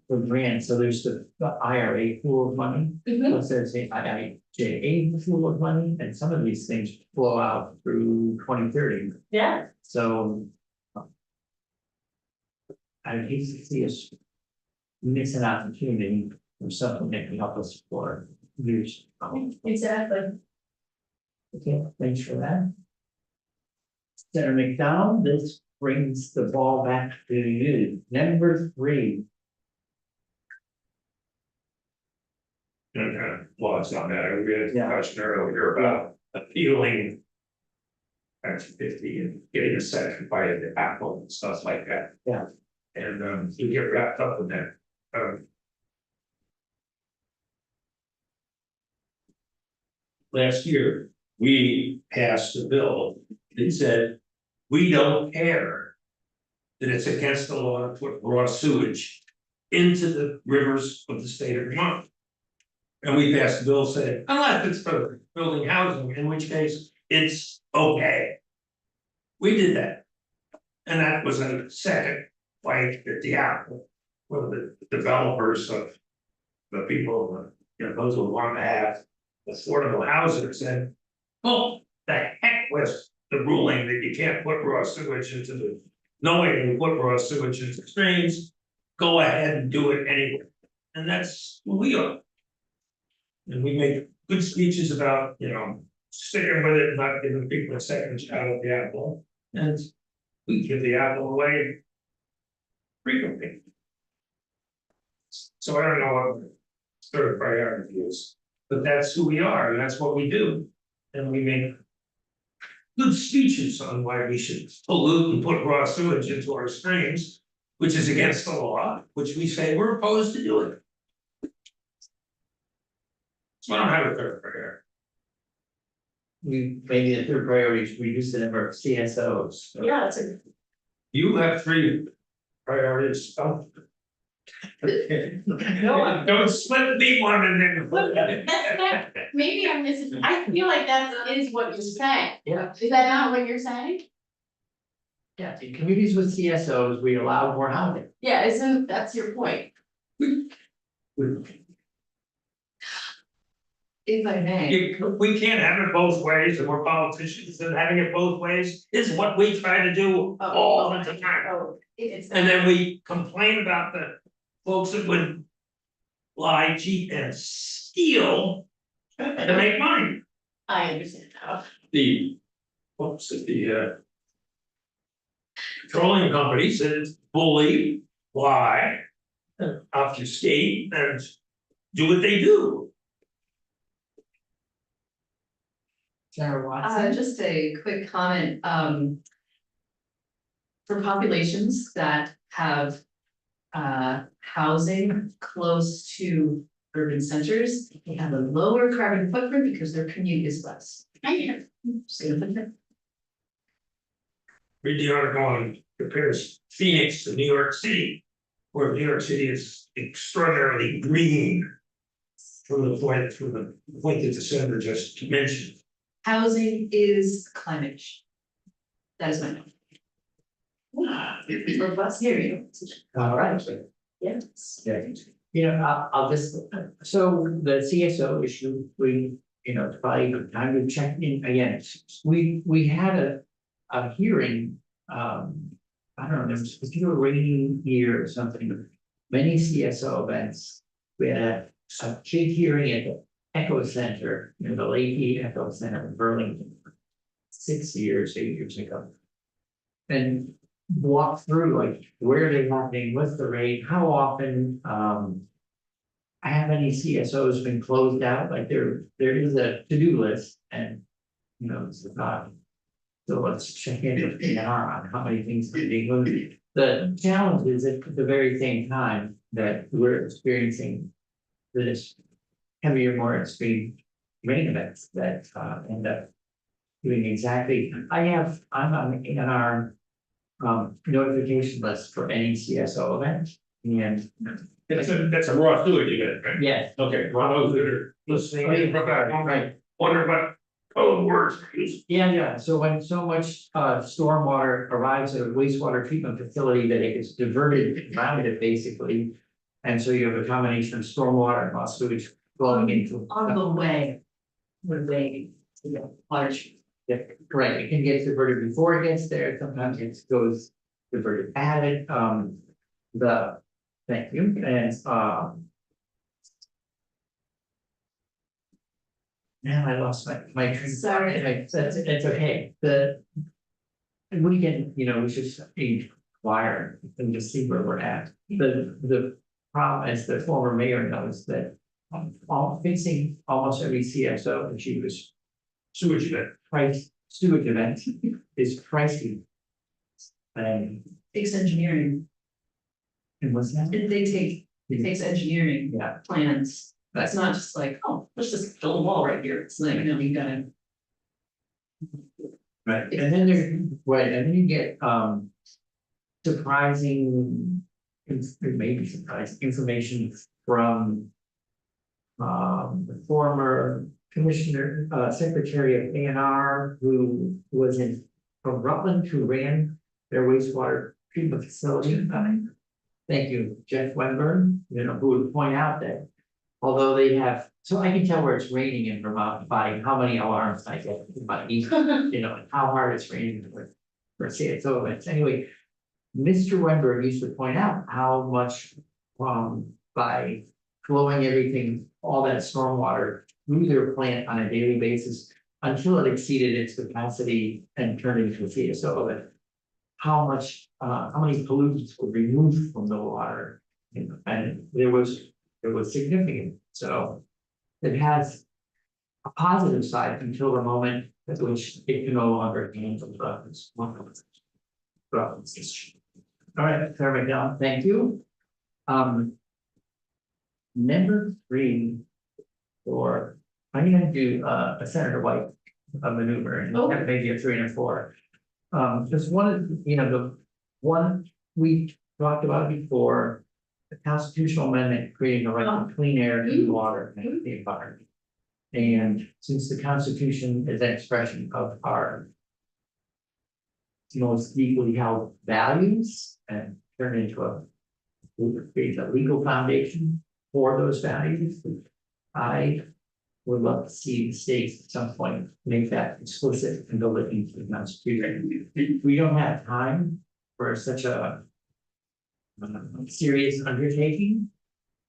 for grants, so there's the IRA pool of money. Mhm. So there's the IIJA pool of money, and some of these things flow out through 2030, Yeah, so. I hate to see us miss an opportunity for something that can help us for years. Exactly. Okay, thanks for that. Senator McDonald, this brings the ball back to you. Number 3. Well, it's not that, we had a Yeah. discussion earlier about appealing. Act 50 and getting a second bite at the apple and stuff like that. Yeah. And you get wrapped up in that. Last year, we passed a bill that said, we don't care. That it's against the law to put raw sewage into the rivers of the state of Vermont. And we passed a bill saying, unless it's for building housing, in which case it's okay. We did that. And that was a second bite at the apple. One of the developers of the people, those who want to have affordable housing said, well, the heck with the ruling that you can't put raw sewage into the, knowing you put raw sewage into streams, go ahead and do it anyway. And that's who we are. And we make good speeches about, sticking with it, not giving people a second shot at the apple. And we give the apple away frequently. So I don't know what the third priority is, but that's who we are, and that's what we do. And we make good speeches on why we should pollute and put raw sewage into our streams, which is against the law, which we say we're opposed to doing. So I don't have a third priority. Maybe the third priority is reduce the number of CSOs. Yeah, it's a, You have 3 priorities. Oh. No, Don't split me one and then. That's not- maybe I'm missing, I feel like that is what you're saying. Yeah. Is that not what you're saying? Yeah, in communities with CSOs, we allow more housing. Yeah, isn't, that's your point. If I may, We can't have it both ways, and we're politicians, and having it both ways is what we try to do all the time. Oh, it's. And then we complain about the folks that would lie, cheat, and steal to make money. I understand now. The folks at the petroleum companies that bully, lie, obfuscate, and do what they do. Sarah Watson? just a quick comment, for populations that have housing close to urban centers, they have a lower carbon footprint because their commute is less. Just gonna put that. Read the article on compares Phoenix to New York City, where New York City is extraordinarily green. From the point that the senator just mentioned. Housing is climate change. That is my note. Robust hearing. All right. Yes. I'll just, so the CSO issue, it's probably time to check in again. We had a hearing, I don't know, there was a particular rainy year or something, many CSO events. We had a big hearing at the Echo Center, the Leahy Echo Center in Burlington, 8 years ago. And walk through like where they're happening, what's the rate, how often, how many CSOs been closed out, like there is a to-do list and, it's not. So let's check in with PR on how many things are being moved. The challenge is at the very same time that we're experiencing this heavier, more extreme rain events that end up doing exactly. I'm on our notification list for any CSO event, and That's a raw sewage event, right? yes, Okay, for those that are listening, right. wonder what code words. Yeah, so when so much stormwater arrives at a wastewater treatment facility that it gets diverted around it basically. And so you have a combination of stormwater and raw sewage flowing into. On the way. Water treatment. Yeah, correct, it can get diverted before it gets there, sometimes it goes diverted at it, Thank you, and now I lost my train. of thought. Sorry. Anyway, that's okay, we can, we should inquire and just see where we're at. The problem, as the former mayor knows, that facing almost every CSO achieves Sewage event. price sewage event is pricey. And Takes engineering, what's that? it takes engineering Yeah, plans. That's not just like, oh, let's just build a wall right here. It's like, no, you gotta. right, and then there, right, and then you get surprising, maybe surprising information from the former commissioner, secretary of ANR, who was from Rutland, who ran their wastewater treatment facility. Thank you, Jeff Wenberg, who would point out that although they have, so I can tell where it's raining in Vermont by how many alarms I get in my email, and how hard it's raining for CSO events. Anyway, Mr. Wenberg used to point out how much by flowing everything, all that stormwater through their plant on a daily basis until it exceeded its capacity and turned into a CSO event. How many pollutants were removed from the water, and it was significant. So it has a positive side until the moment at which it can no longer handle the problems. All right, Sarah McDonald, thank you. Number 3, or I'm gonna do a Senator White maneuver and have maybe a 3 and a 4. Just one of, the one we talked about before, the constitutional amendment creating the right to clean air, clean water, and the environment. And since the Constitution is an expression of our most deeply held values and turn into create a legal foundation for those values, I would love to see the states at some point make that explicit and build it into the Constitution. We don't have time for such a serious undertaking,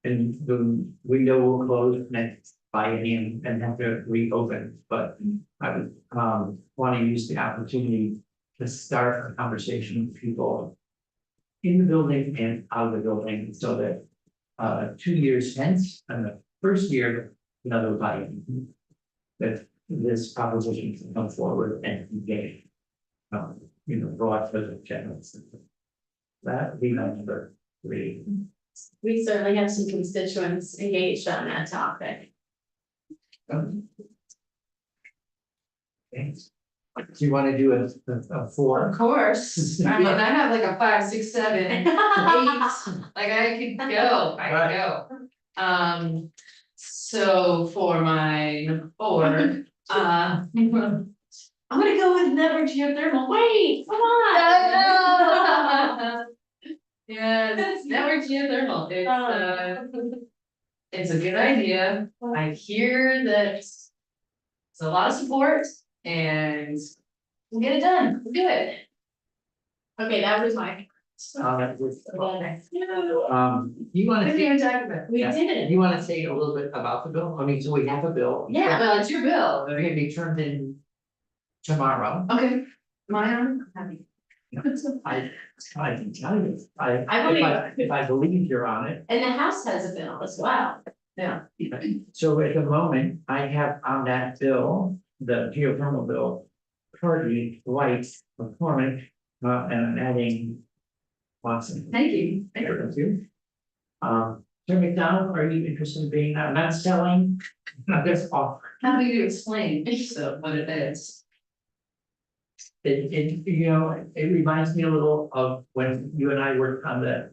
and the window will close next biennium and have to reopen. But I would want to use the opportunity to start a conversation with people in the building and out of the building, so that 2 years hence, and the first year, another biennium, that this proposition can come forward and engage, broad for the general. That would be my number 3. We certainly have some constituents engaged on that topic. Thanks. Do you want to do a 4? Of course, I mean, I have like a 5, 6, 7, 8, like I could go. So for my number 4, I'm gonna go with never geothermal. Wait, come on. Yes, never geothermal. It's a good idea. I hear that it's a lot of support and we'll get it done. We'll do it. Okay, that was my. You want What to are you talking about? We Yeah. did. you want to say a little bit about the bill? I mean, so we have a bill. Yeah, well, it's your bill. They're gonna be turned in tomorrow. Okay, my own, happy. I can tell you, I if I believe you're on it. And the House has a bill as well. Yeah. So at the moment, I have on that bill, the geothermal bill, Purdy, White, McCormick, and I'm adding Watson. Thank you. Thank you. Sir McDonald, are you interested in being, I'm not selling, I'm just offering. Happy to explain so what it is. It reminds me a little of when you and I worked on the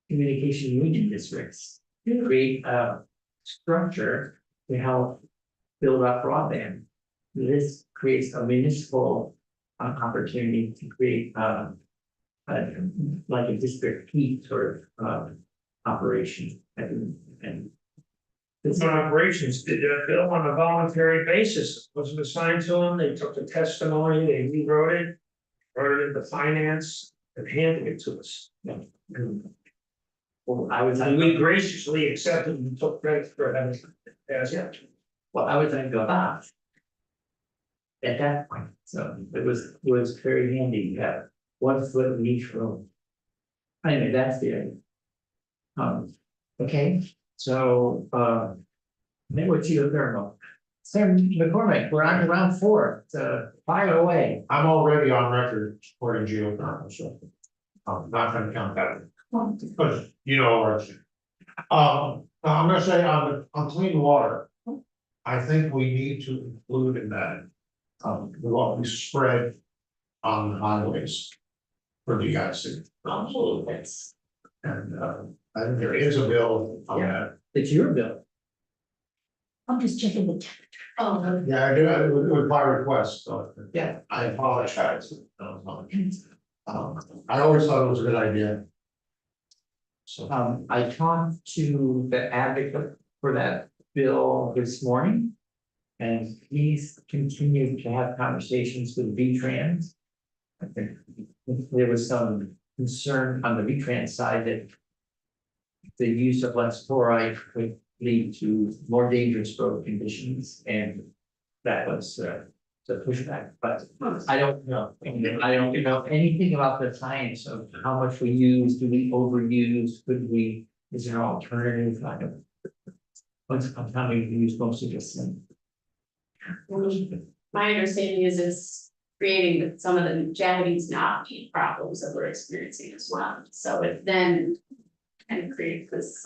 communication union districts to create a structure to help build up broadband. This creates a municipal opportunity to create like a district heat sort of operation and It's on operations, did a bill on a voluntary basis, wasn't assigned to them, they took the testimony, they rewrote it. Wrote it into finance and handed it to us. Well, I was, And we graciously accepted and took credit for having, as yet. well, I was gonna go back. At that point, so it was very handy to have 1 foot in each room. Anyway, that's the idea. Okay, so, network geothermal. Sam McCormick, we're on to round 4, fire away. I'm already on record supporting geothermal, so. I'm not gonna count that, because you know, our. I'm gonna say on clean water. I think we need to include in that. What we spread on the highways. For the IC. And I think there is a bill on that. It's your bill. I'm just checking the temperature. Oh, Yeah, I do, it would by request, so. Yeah. I apologize. I always thought it was a good idea. So, I talked to the advocate for that bill this morning. And he's continued to have conversations with V-Trans. I think there was some concern on the V-Trans side that the use of less chloride could lead to more dangerous road conditions, and that was the pushback, but I don't know. I don't know anything about the science of how much we use, do we overuse, could we, is there an alternative? I don't. Once upon a time, we use most of this thing. My understanding is it's creating some of the Japanese knotweed problems that we're experiencing as well. So it then kind of creates this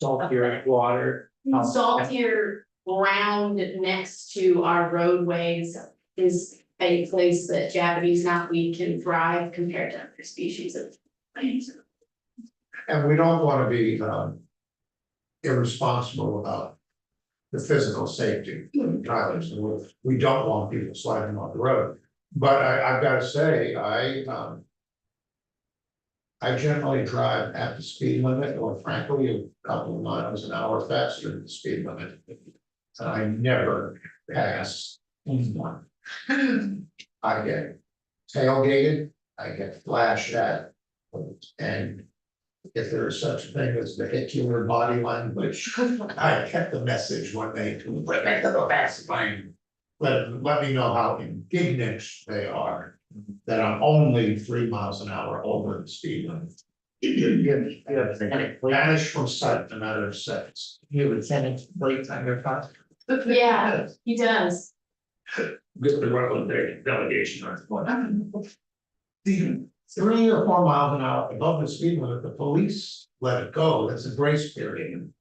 Saltier water. saltier ground next to our roadways is a place that Japanese knotweed can thrive compared to other species of plants. and we don't wanna be irresponsible about. The physical safety of drivers, and we don't want people sliding off the road, but I've gotta say, I generally drive at the speed limit, or frankly, a couple of miles an hour faster than the speed limit. And I never pass anyone. I get tailgated, I get flashed at. And if there is such a thing as vehicular body language, I get the message when they let me go fast lane. Let me know how indignant they are, that I'm only 3 miles an hour over the speed limit. You have Senate plates, Vanish from sight in a matter of seconds. you have Senate plates on your car. Yeah, he does. Good for Rutland delegation or what. The 3 or 4 miles an hour above the speed limit, the police let it go, that's a grace period.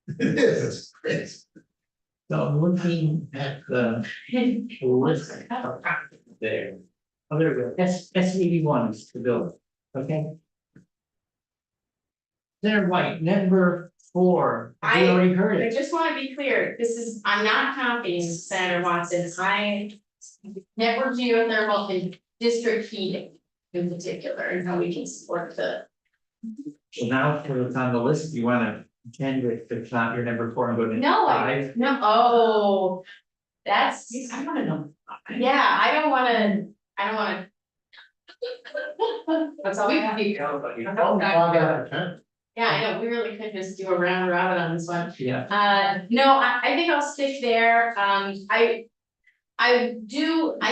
It is, it's crazy. So I'm looking at the list there. Oh, there we go, S81 is the bill, okay? Senator White, number 4, we already heard I it. just wanna be clear, this is, I'm not copying Senator Watson, I network geothermal and district heating in particular, and how we can support the. So now for it's on the list, you wanna attend if it's not your number 4 and go to No, 5? No, oh, that's, I wanna know. yeah, I don't wanna. That's all I have. Yeah, I know, we really could just do a round robin on this one. Yeah, No, I think I'll stick there, I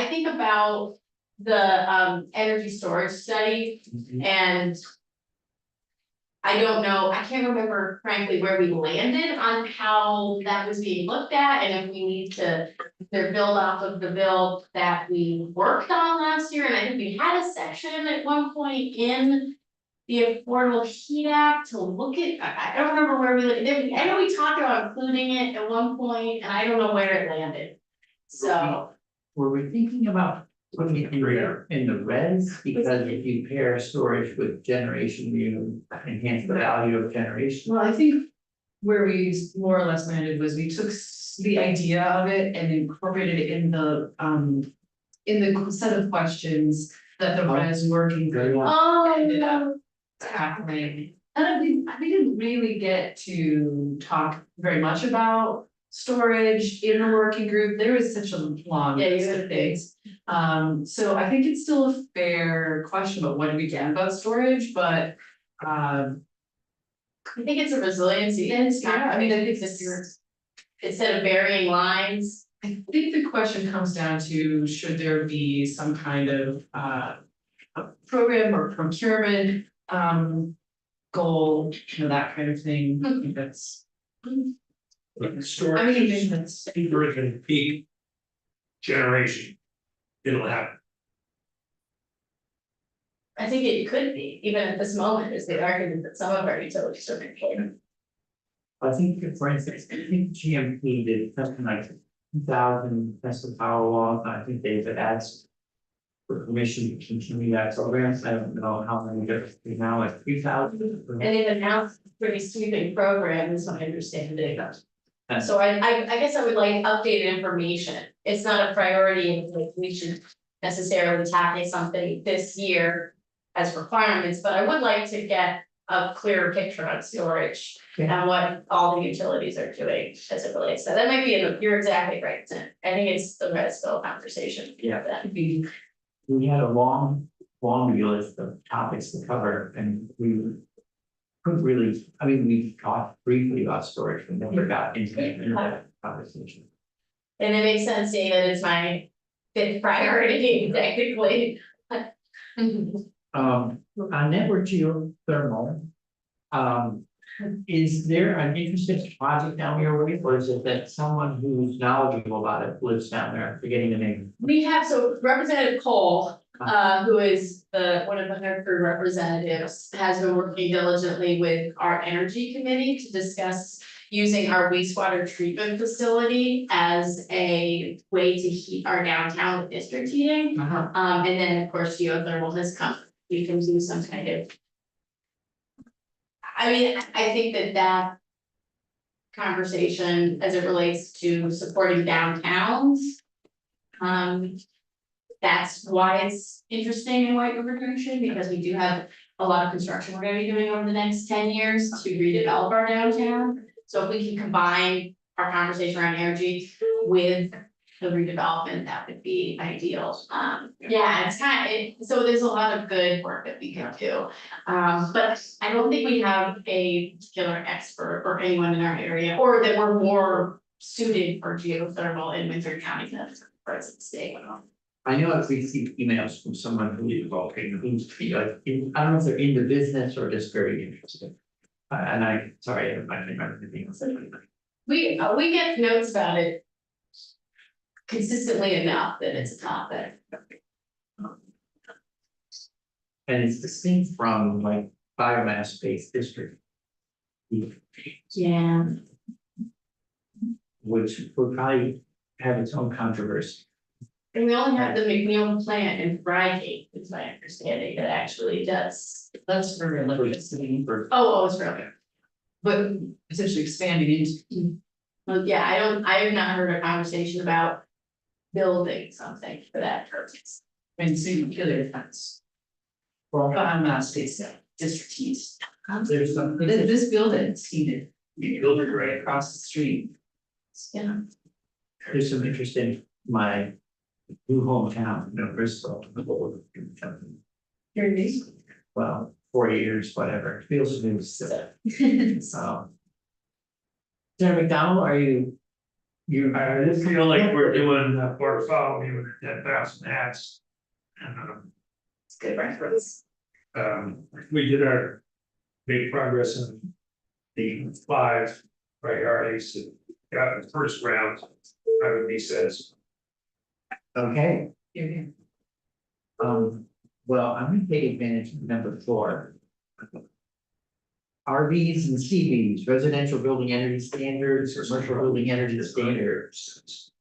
think about the, energy storage study and. I don't know, I can't remember frankly where we landed on how that was being looked at, and if we need to. Either build off of the bill that we worked on last year, and I think we had a section at one point in. The Affordable Heat Act to look at, I don't remember where I know we talked about including it at one point, and I don't know where it landed. So, were we thinking about putting it in the res, because if you pair storage with generation, you enhance the value of generation. Well, I think where we more or less landed was we took the idea of it and incorporated it in the set of questions that the res working group ended up tackling. And we didn't really get to talk very much about storage in the working group. There was such a long Yeah, you list had of things. So I think it's still a fair question about what do we get about storage, but I think it's a resiliency. It's, yeah, I mean, I think It's- this, Instead of burying lines, I think the question comes down to, should there be some kind of a program or procurement goal, you know, that kind of thing, I think that's. Storage. I mean, that's. Storage and peak generation. It'll happen. I think it could be, even at this moment, is the argument that some of our utilities are making. I think, for instance, I think GMP did something like 2,000 Tesla Powerwall, I think they've asked for permission to continue that program, I don't know how many there's now, like 3,000. And they've announced a pretty sweeping program, is my understanding. And- So I guess I would like updated information. It's not a priority, and like we should necessarily tackle something this year as requirements, but I would like to get a clearer picture on storage and what all the utilities are doing as it relates to that. That might be, you're exactly right, Tim. I think it's the Redisville conversation. Yeah. That Could be, We had a long list of topics to cover and we couldn't really, I mean, we talked briefly about storage, but never got into that conversation. And it makes sense seeing that it's my fifth priority technically. On network geothermal. Is there an interesting project down your way, or is it that someone who's knowledgeable about it lives down there, forgetting the name? We have, so Representative Cole, who is one of the Hartford representatives, has been working diligently with our energy committee to discuss using our wastewater treatment facility as a way to heat our downtown with district heating. And then, of course, geothermal has come, we can do some kind of. I mean, I think that conversation as it relates to supporting downtowns. That's why it's interesting in White River Junction, because we do have a lot of construction we're gonna be doing over the next 10 years to redevelop our downtown. So if we can combine our conversation around energy with the redevelopment, that would be ideal. Yeah, it's kind of, so there's a lot of good work that we can do. But I don't think we have a particular expert or anyone in our area, or that we're more suited for geothermal in Windsor County than the present state. I know I've received emails from someone who is involved who's like, I don't know if they're in the business or just very interested. And sorry, I can't remember anything else. We get notes about it consistently enough that it's a topic. And it's distinct from like biomass based district. Yeah. Which would probably have its own controversy. And we only have the McNeil plant in Brigate, is my understanding, that actually does. that's for electricity, Oh, it's really. but essentially expanding into. Well, yeah, I have not heard a conversation about building something for that purpose. And city nuclear fence. States, district heat. There's something. This building's heated You build it right. across the street. Yeah. There's some interest in my new hometown, Bristol. Here it is. Well, 4 years, whatever, it feels new, so. Senator McDonald, are you? I just feel like we're doing a portfolio with 10,000 hats. And It's good reference. we did our big progress in the 5 priorities that got the first round. I would be says, Okay, Here, here. well, I'm gonna take advantage of number 4. RVs and CVs, residential building energy standards, commercial building energy standards.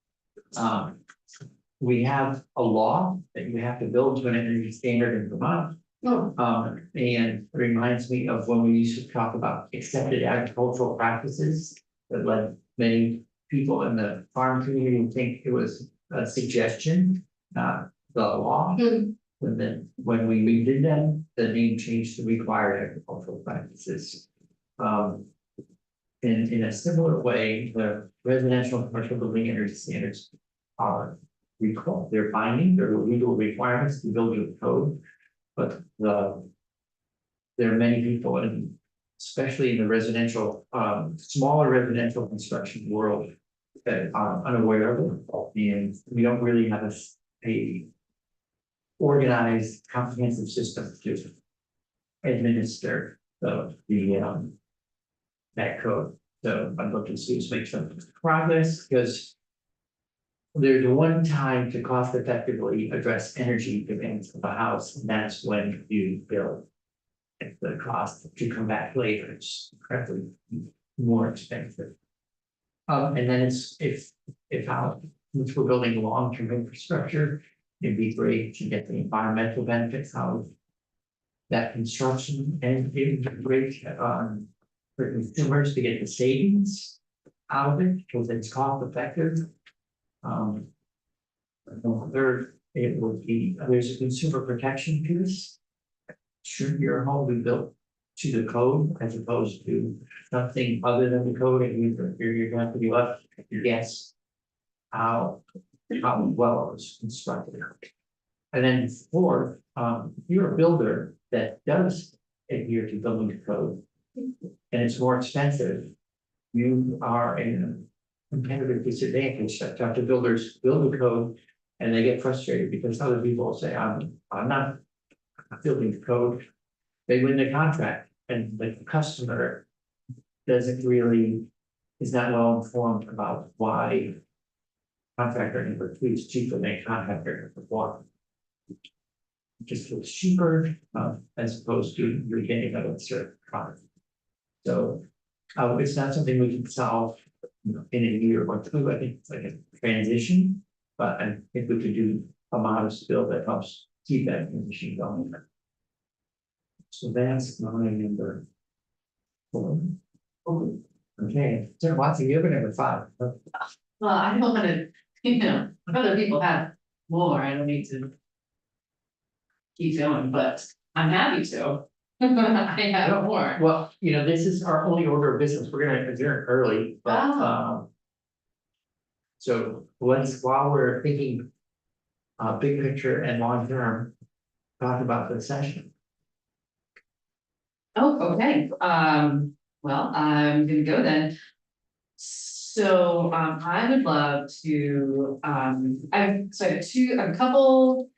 We have a law that you have to build to an energy standard in Vermont. And it reminds me of when we used to talk about accepted agricultural practices that led many people in the farm community to think it was a suggestion, not the law. And then when we redid them, the name changed to required agricultural practices. In a similar way, the residential and commercial building energy standards are recalled, they're binding, they're legal requirements to build your code. But there are many people in especially in the residential, smaller residential construction world that are unaware of it, and we don't really have a organized, comprehensive system to administer that code. So I'd love to see us make some progress, because there's one time to cost effectively address energy demands of a house, and that's when you build. If the cost to come back later is incredibly more expensive. And then if we're building long-term infrastructure, it'd be great to get the environmental benefits out of that construction, and it would be great, for consumers to get the savings out of it, because it's cost effective. Third, it would be, there's a consumer protection piece. Should your home be built to the code as opposed to something other than the code, and you're going to have to be left to guess how well it was constructed. And then fourth, if you're a builder that does adhere to building code, and it's more expensive, you are in a competitive disadvantage. I've talked to builders build the code, and they get frustrated because other people say, I'm not building the code. They win the contract, and the customer doesn't really, is not well informed about why contractor number 2 is cheaper than contractor number 1. It just feels cheaper, as opposed to you're getting a certain product. So it's not something we can solve, in a year or two. I think it's like a transition, but I think we could do a modest bill that helps keep that machine going. So that's my number 4. Okay, so Watson, you're number 5. Well, I don't wanna, if other people have more, I don't need to. Keep going, but I'm happy to. I have more. Well, this is our only order of business. We're gonna adjourn early, but Oh. so while we're thinking big picture and long term, talk about the session. Oh, okay, well, I'm gonna go then. So, I would love to, I have a couple.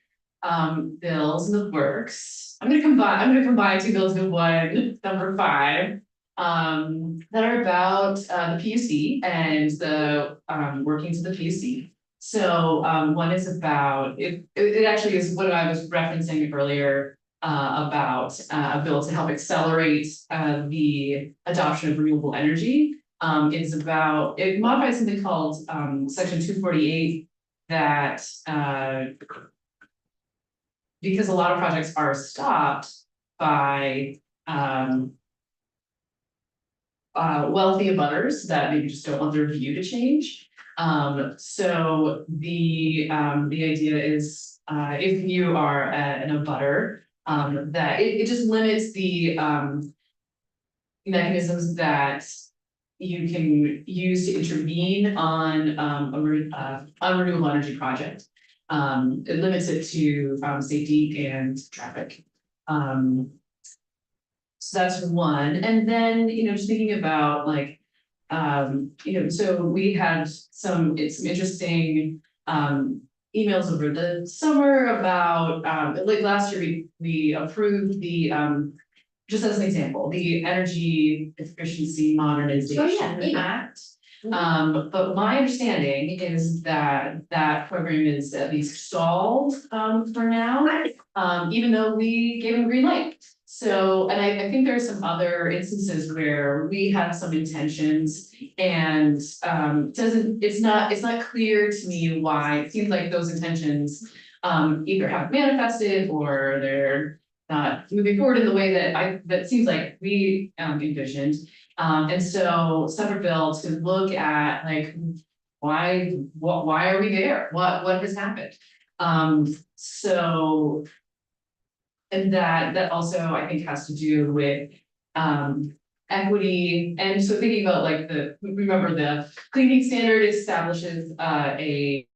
Bills in the works. I'm gonna combine 2 bills into one, number 5. That are about the PUC and the workings of the PUC. So one is about it actually is what I was referencing earlier about a bill to help accelerate the adoption of renewable energy. It modifies something called section 248 that because a lot of projects are stopped by wealthy abutters that maybe just don't want their view to change. So the idea is if you are an abutter, that it just limits the mechanisms that you can use to intervene on a renewable energy project. It limits it to safety and traffic. So that's one, and then, just thinking about like, so we had some interesting emails over the summer about, like last year, we approved the, just as an example, the Energy Efficiency Modernization Act. But my understanding is that that program is at least stalled for now, even though we gave them green light. So, and I think there are some other instances where we have some intentions and it's not clear to me why. It seems like those intentions either have manifested or they're not moving forward in the way that seems like we envisioned. And so separate bill to look at like why are we there? What has happened? So and that also I think has to do with equity. And so thinking about like remember the Clean Heat Standard establishes a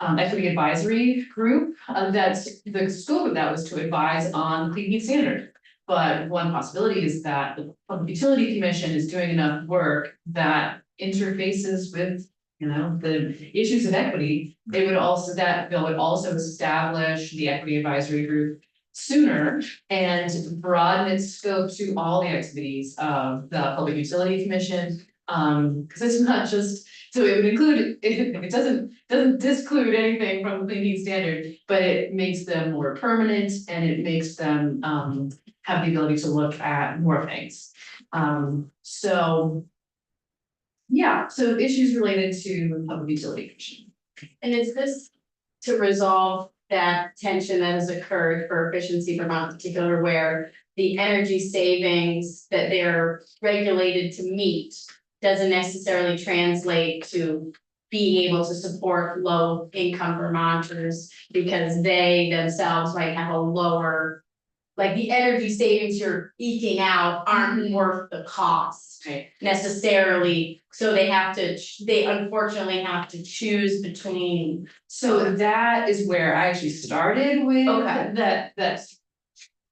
equity advisory group. That's the scope of that was to advise on the Clean Heat Standard. But one possibility is that the Public Utility Commission is doing enough work that interfaces with, you know, the issues of equity. They would also, that bill would also establish the equity advisory group sooner and broaden its scope to all the activities of the Public Utility Commission. Cause it's not just, so it would include, it doesn't disclude anything from the clean heat standard, but it makes them more permanent and it makes them have the ability to look at more things. So. Yeah, so issues related to the Public Utility Commission. And is this to resolve that tension that has occurred for efficiency Vermont in particular, where the energy savings that they're regulated to meet doesn't necessarily translate to being able to support low income Vermonters because they themselves might have a lower, like the energy savings you're eking out aren't worth the cost Right. necessarily, so they unfortunately have to choose between. So that is where I actually started with Okay. that's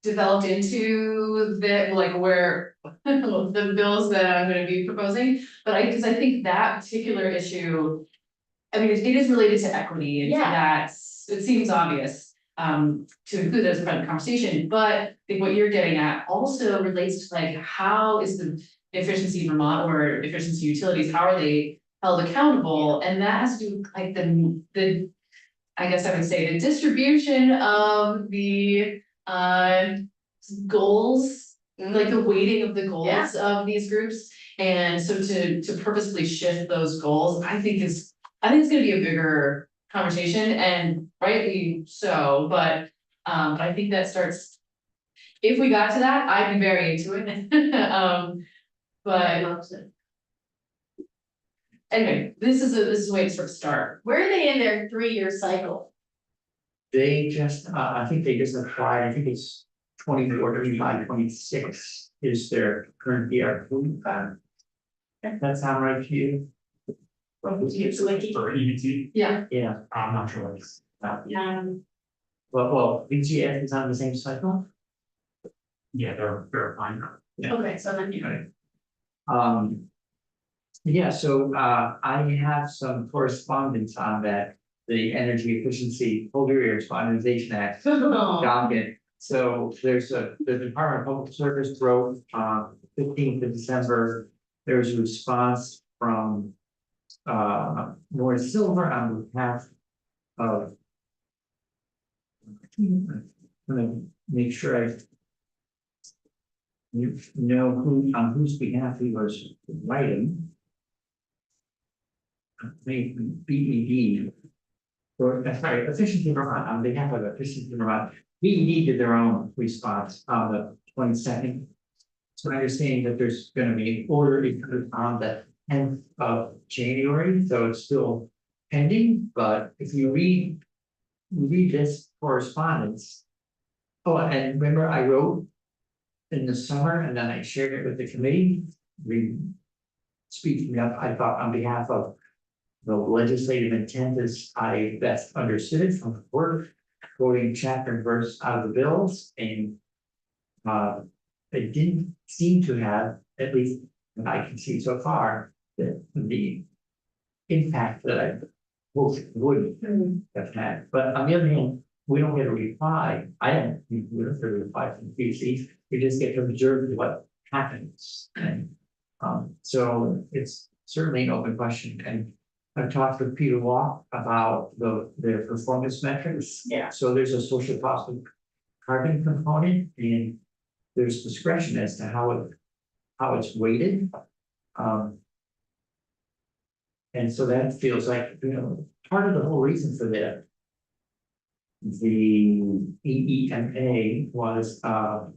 developed into the, like, where the bills that I'm gonna be proposing, but because I think that particular issue. I mean, it is related to equity and Yeah. it seems obvious to include that as part of the conversation, but I think what you're getting at also relates to like, how is the efficiency Vermont or efficiency utilities, how are they held accountable? And that has to do with like the, I guess I would say the distribution of the goals, like the weighting of the goals of these groups. And so to purposefully shift those goals, I think it's gonna be a bigger conversation and rightly so, but I think that starts. If we got to that, I'd be very into it. But anyway, this is a way to sort of start. Where are they in their 3-year cycle? They just, I think they just applied, I think it's 24, 25, 26 is their current ERP. That sound right to you? For EBT, Yeah, Yeah, I'm not sure. well, BGS is on the same cycle. Yeah, they're fine. Okay, so then you. Right. Yeah, so I have some correspondence on that, the Energy Efficiency Polluter Respondization Act docket. So there's the Department of Public Service wrote 15th of December, there's a response from North Silver on behalf of. I'm gonna make sure I know who, on whose behalf he was writing. Maybe BED, or sorry, Efficiency Vermont, on behalf of Efficiency Vermont, BED did their own response on the 22nd. So I understand that there's gonna be an order issued on the 10th of January, so it's still pending, but if you read this correspondence. Oh, and remember I wrote in the summer and then I shared it with the committee, speaking up, I thought on behalf of the legislative intent as I best understood it from the work, quoting chapter and verse out of the bills, and it didn't seem to have, at least that I can see so far, that the impact that I hoped it would have had. But on the other hand, we don't get a reply. We don't get a reply from the PUC. We just get to observe what happens. And so it's certainly an open question. And I've talked with Peter Walk about their performance metrics. Yeah. So there's a social cost of carbon component, and there's discretion as to how it's weighted. And so that feels like, part of the whole reason for the EEMA was to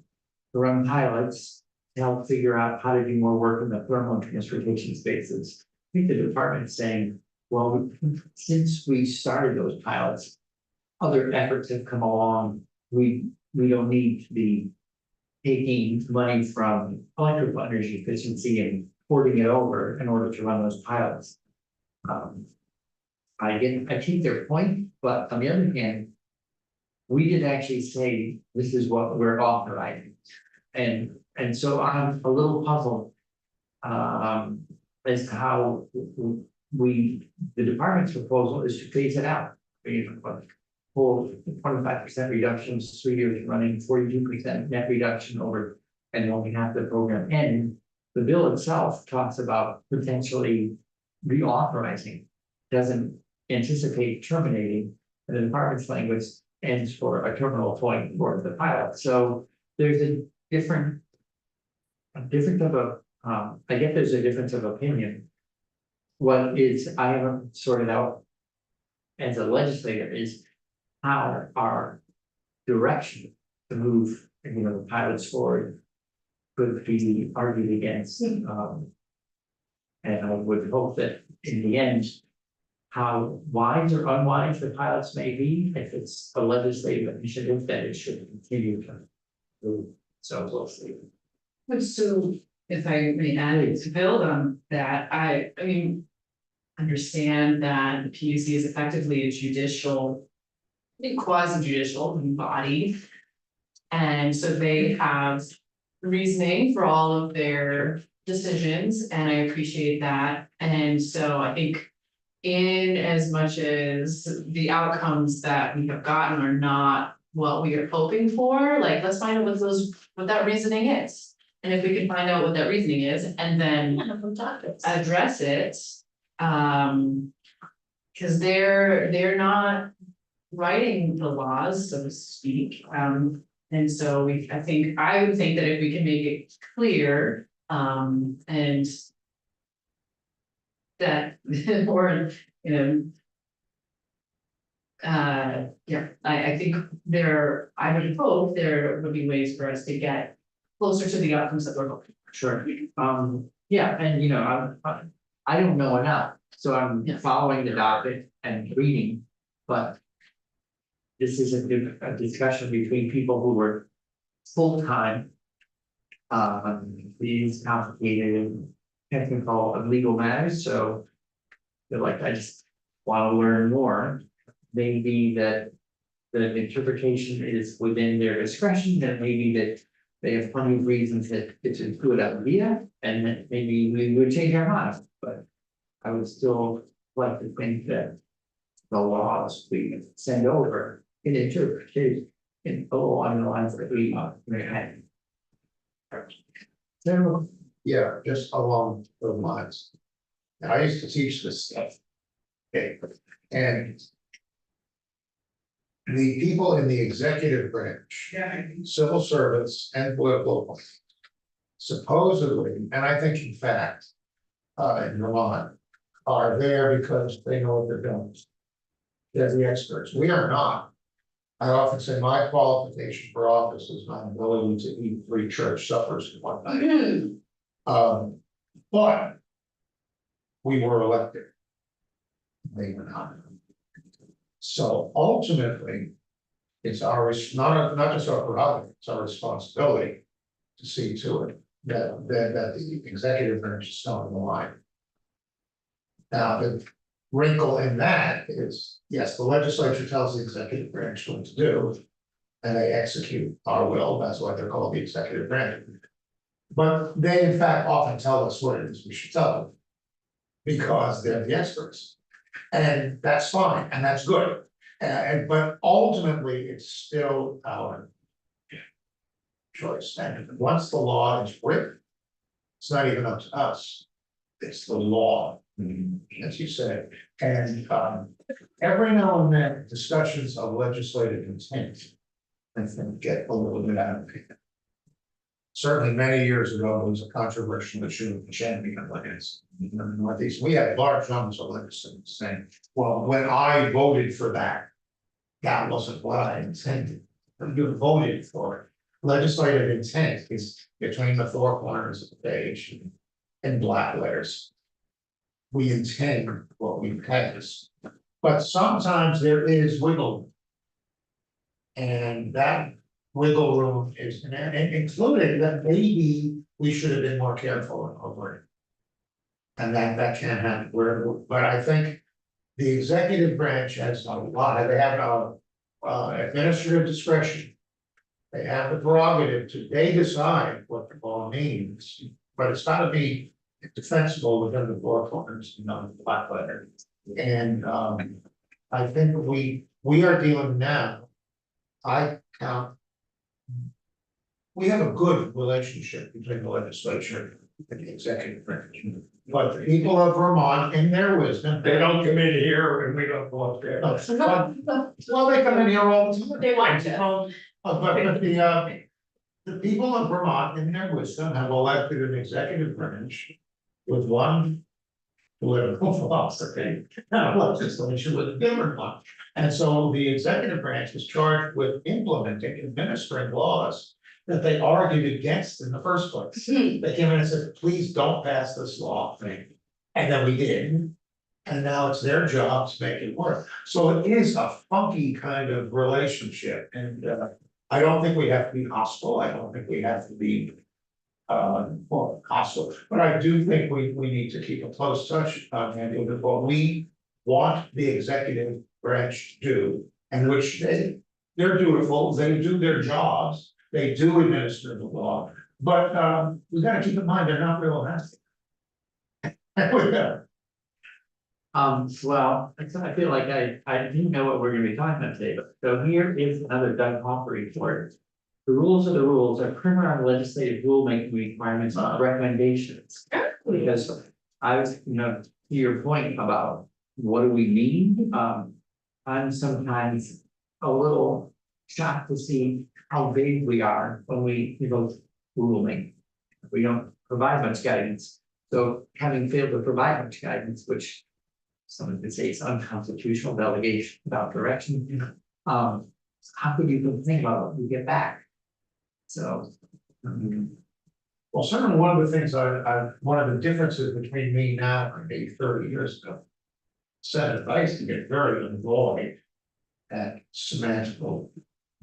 run pilots to help figure out how to do more work in the thermal transportation spaces. I think the department is saying, well, since we started those pilots, other efforts have come along. We don't need to be taking money from electrical energy efficiency and porting it over in order to run those pilots. I take their point, but on the other hand, we did actually say this is what we're authorizing. And so I'm a little puzzled. As to how the department's proposal is to phase it out. Full 25% reductions, 3 years running, 42% net reduction over, and only half the program end. The bill itself talks about potentially reauthorizing, doesn't anticipate terminating. And the department's language ends for a terminal point for the pilot, so there's a difference of a, I guess there's a difference of opinion. What is, I haven't sorted out as a legislator is how our direction to move, the pilots forward could be argued against. And I would hope that in the end, how wise or unwise the pilots may be, if it's a legislative initiative, that it should continue to move. So we'll see. So if I may add to build on that, I mean. Understand that the PUC is effectively a judicial. Quasi judicial body. And so they have reasoning for all of their decisions, and I appreciate that. And so I think. In as much as the outcomes that we have gotten are not what we are hoping for, like, let's find out what that reasoning is. And if we can find out what that reasoning is and then address it. Cause they're not writing the laws, so to speak, and so I would think that if we can make it clear, and. That, or, yeah, I think I would hope there would be ways for us to get closer to the outcomes that we're hoping. Sure, yeah, and I don't know enough, so I'm Yeah. following the docket and reading, but. This is a discussion between people who were full-time. These complicated technical and legal matters, so. They're like, I just wanna learn more, maybe that. The interpretation is within their discretion, that maybe that they have plenty of reasons that it's a good idea, and that maybe we would change our mind, but. I would still like to think that. The laws we send over can interpret in along the lines that we had. So, Yeah, just along those lines. And I used to teach this stuff. Okay, and. The people in the executive branch, civil servants and political appointees. Supposedly, and I think in fact, in Vermont, are there because they know what they're doing. They're the experts, we are not. I often say my qualification for office is my ability to eat 3 church suppers in one night. But. We were elected. They were not. So ultimately. It's not just our prerogative, it's our responsibility. To see to it that the executive branch is still in the line. Now, the wrinkle in that is, yes, the legislature tells the executive branch what to do. And they execute our will, that's why they're called the executive branch. But they in fact often tell us what it is we should tell them. Because they're the experts. And that's fine, and that's good. But ultimately, it's still our choice. And once the law is written, it's not even up to us. It's the law, as you said. And every now and then, discussions of legislative intent, I think, get a little bit out of hand. Certainly many years ago, there was a controversial issue of the Champion lands in the Northeast. We had large numbers of legislators saying, well, when I voted for that, that wasn't what I intended. You voted for it. Legislative intent is between the 4 corners of the page in black letters. We intend what we pass, but sometimes there is wiggle room. And that wiggle room is, and including that maybe we should have been more careful over it. And that can't happen, but I think the executive branch has a lot, they have administrative discretion. They have the prerogative to, they decide what the law means, but it's gotta be defensible within the four corners, the black letter. And, I think we are dealing now. I count. We have a good relationship between the legislature and the executive branch. But the people of Vermont, in their wisdom. They don't come in here and we don't go up there. Well, they come in here all the time. They want to. But the people of Vermont, in their wisdom, have elected an executive branch with one political philosophy, and a legislature with a different one. And so the executive branch is charged with implementing, administering laws that they argued against in the first place. They came in and said, please don't pass this law. And then we did. And now it's their job to make it work. So it is a funky kind of relationship, and I don't think we have to be hostile, I don't think we have to be. Well, hostile, but I do think we need to keep a close touch on with what we want the executive branch to do. And which they're dutiful, they do their jobs, they do administer the law, but we gotta keep in mind, they're not real nasty. We better. Well, I feel like I didn't know what we're gonna be talking about today, but so here is another Doug Hopper report. The rules are the rules, are primer on legislative rulemaking requirements and recommendations. Because I was, to your point about what do we mean, I'm sometimes a little shocked to see how vague we are when we evoke rulemaking. We don't provide much guidance, so having failed to provide much guidance, which someone could say it's unconstitutional delegation without direction. How could you even think about what you get back? So. Well, certainly one of the things one of the differences between me now and maybe 30 years ago. Said advice to get very involved at semantical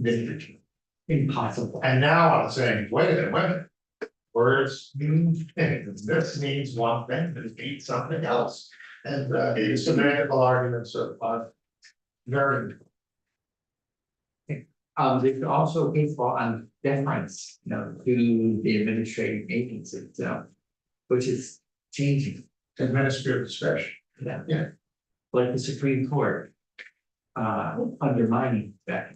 nitpicking. Impossible. And now I'm saying, wait a minute. Words mean things, this means one thing, this means something else. And the semantical arguments are very. There's also a case law on deference, to the administrative agency, which is changing. Administrative discretion. Yeah. Like the Supreme Court. Undermining that.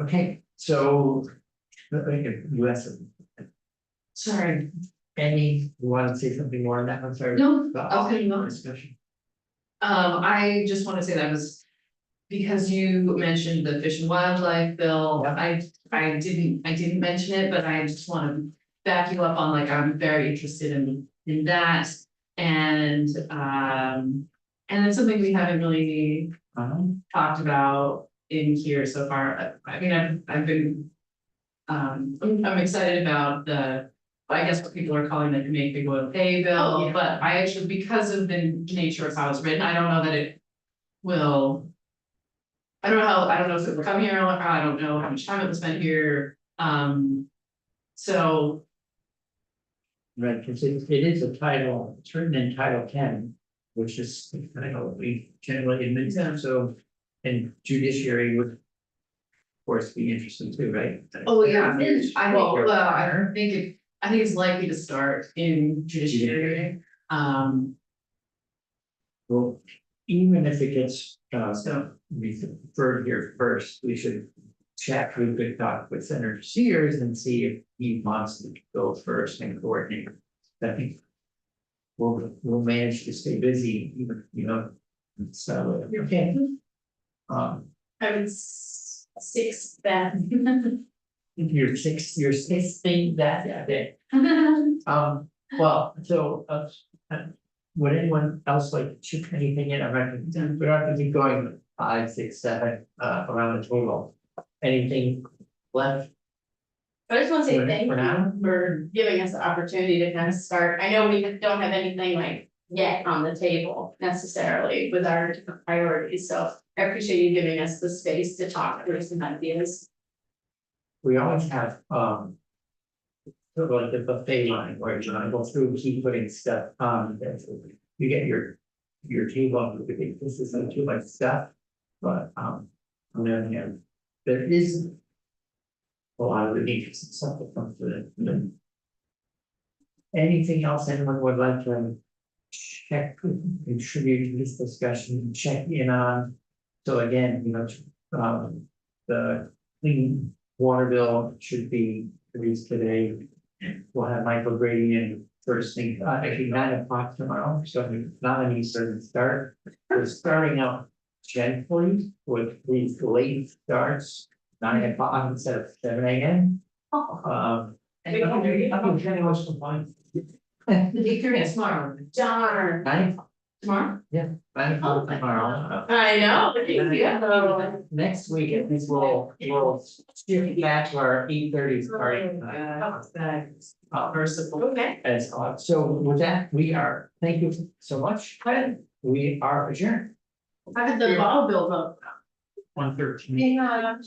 Okay, so. US. Sorry, You want to say something more on that one, sorry? no, I'll tell you more. Discussion. I just wanna say that was. Because you mentioned the Fish and Wildlife bill, Yeah. I didn't mention it, but I just wanna back you up on like, I'm very interested in that. And it's something we haven't really talked about in here so far. I mean, I've been. I'm excited about I guess what people are calling the Make Big Oil Pay bill, Oh, yeah. but I actually, because of the nature of how it's written, I don't know that it will. I don't know if it will come here, or I don't know how much time it will spend here, so. Right, because it is a title, it's written in Title 10, which is the title we generally admit to, so. And judiciary would. Of course, be interesting too, right? Oh, yeah, I think it's likely to start in judiciary, Well, even if it gets, so. referred here first, we should check with good talk with Senator Sears and see if he wants to go first and coordinate. I think we'll manage to stay busy, even, so, okay. I would six that. Your sixth thing that day. Well, so, would anyone else like to chip anything in? I'm not, we don't have to keep going 5, 6, 7, around the table. Anything left? I just want to say For thank now? you for giving us the opportunity to kind of start. I know we don't have anything like yet on the table necessarily with our different priorities, so I appreciate you giving us the space to talk through some ideas. We always have, sort of like the buffet line where you go through, keep putting stuff on, you get your table, you think this isn't too much stuff, but, on the other hand, there is a lot of interesting stuff that comes with it. Anything else anyone would like to check, contribute to this discussion, check in on? So again, the clean water bill should be released today. We'll have Michael Grady in first thing, actually 9 o'clock tomorrow, so not an Eastern start. We're starting out gently with these late starts, 9 o'clock instead of 7 a.m. And Jenny was fine. 8:30 tomorrow. Darn. 9 Tomorrow? 9 o'clock tomorrow. I know, yeah. Next week, at least we'll shift back to our 8:30 starting. Merciful. Okay. So with that, thank you so much. We are adjourned. How did the ball build up? 1:13. Yeah.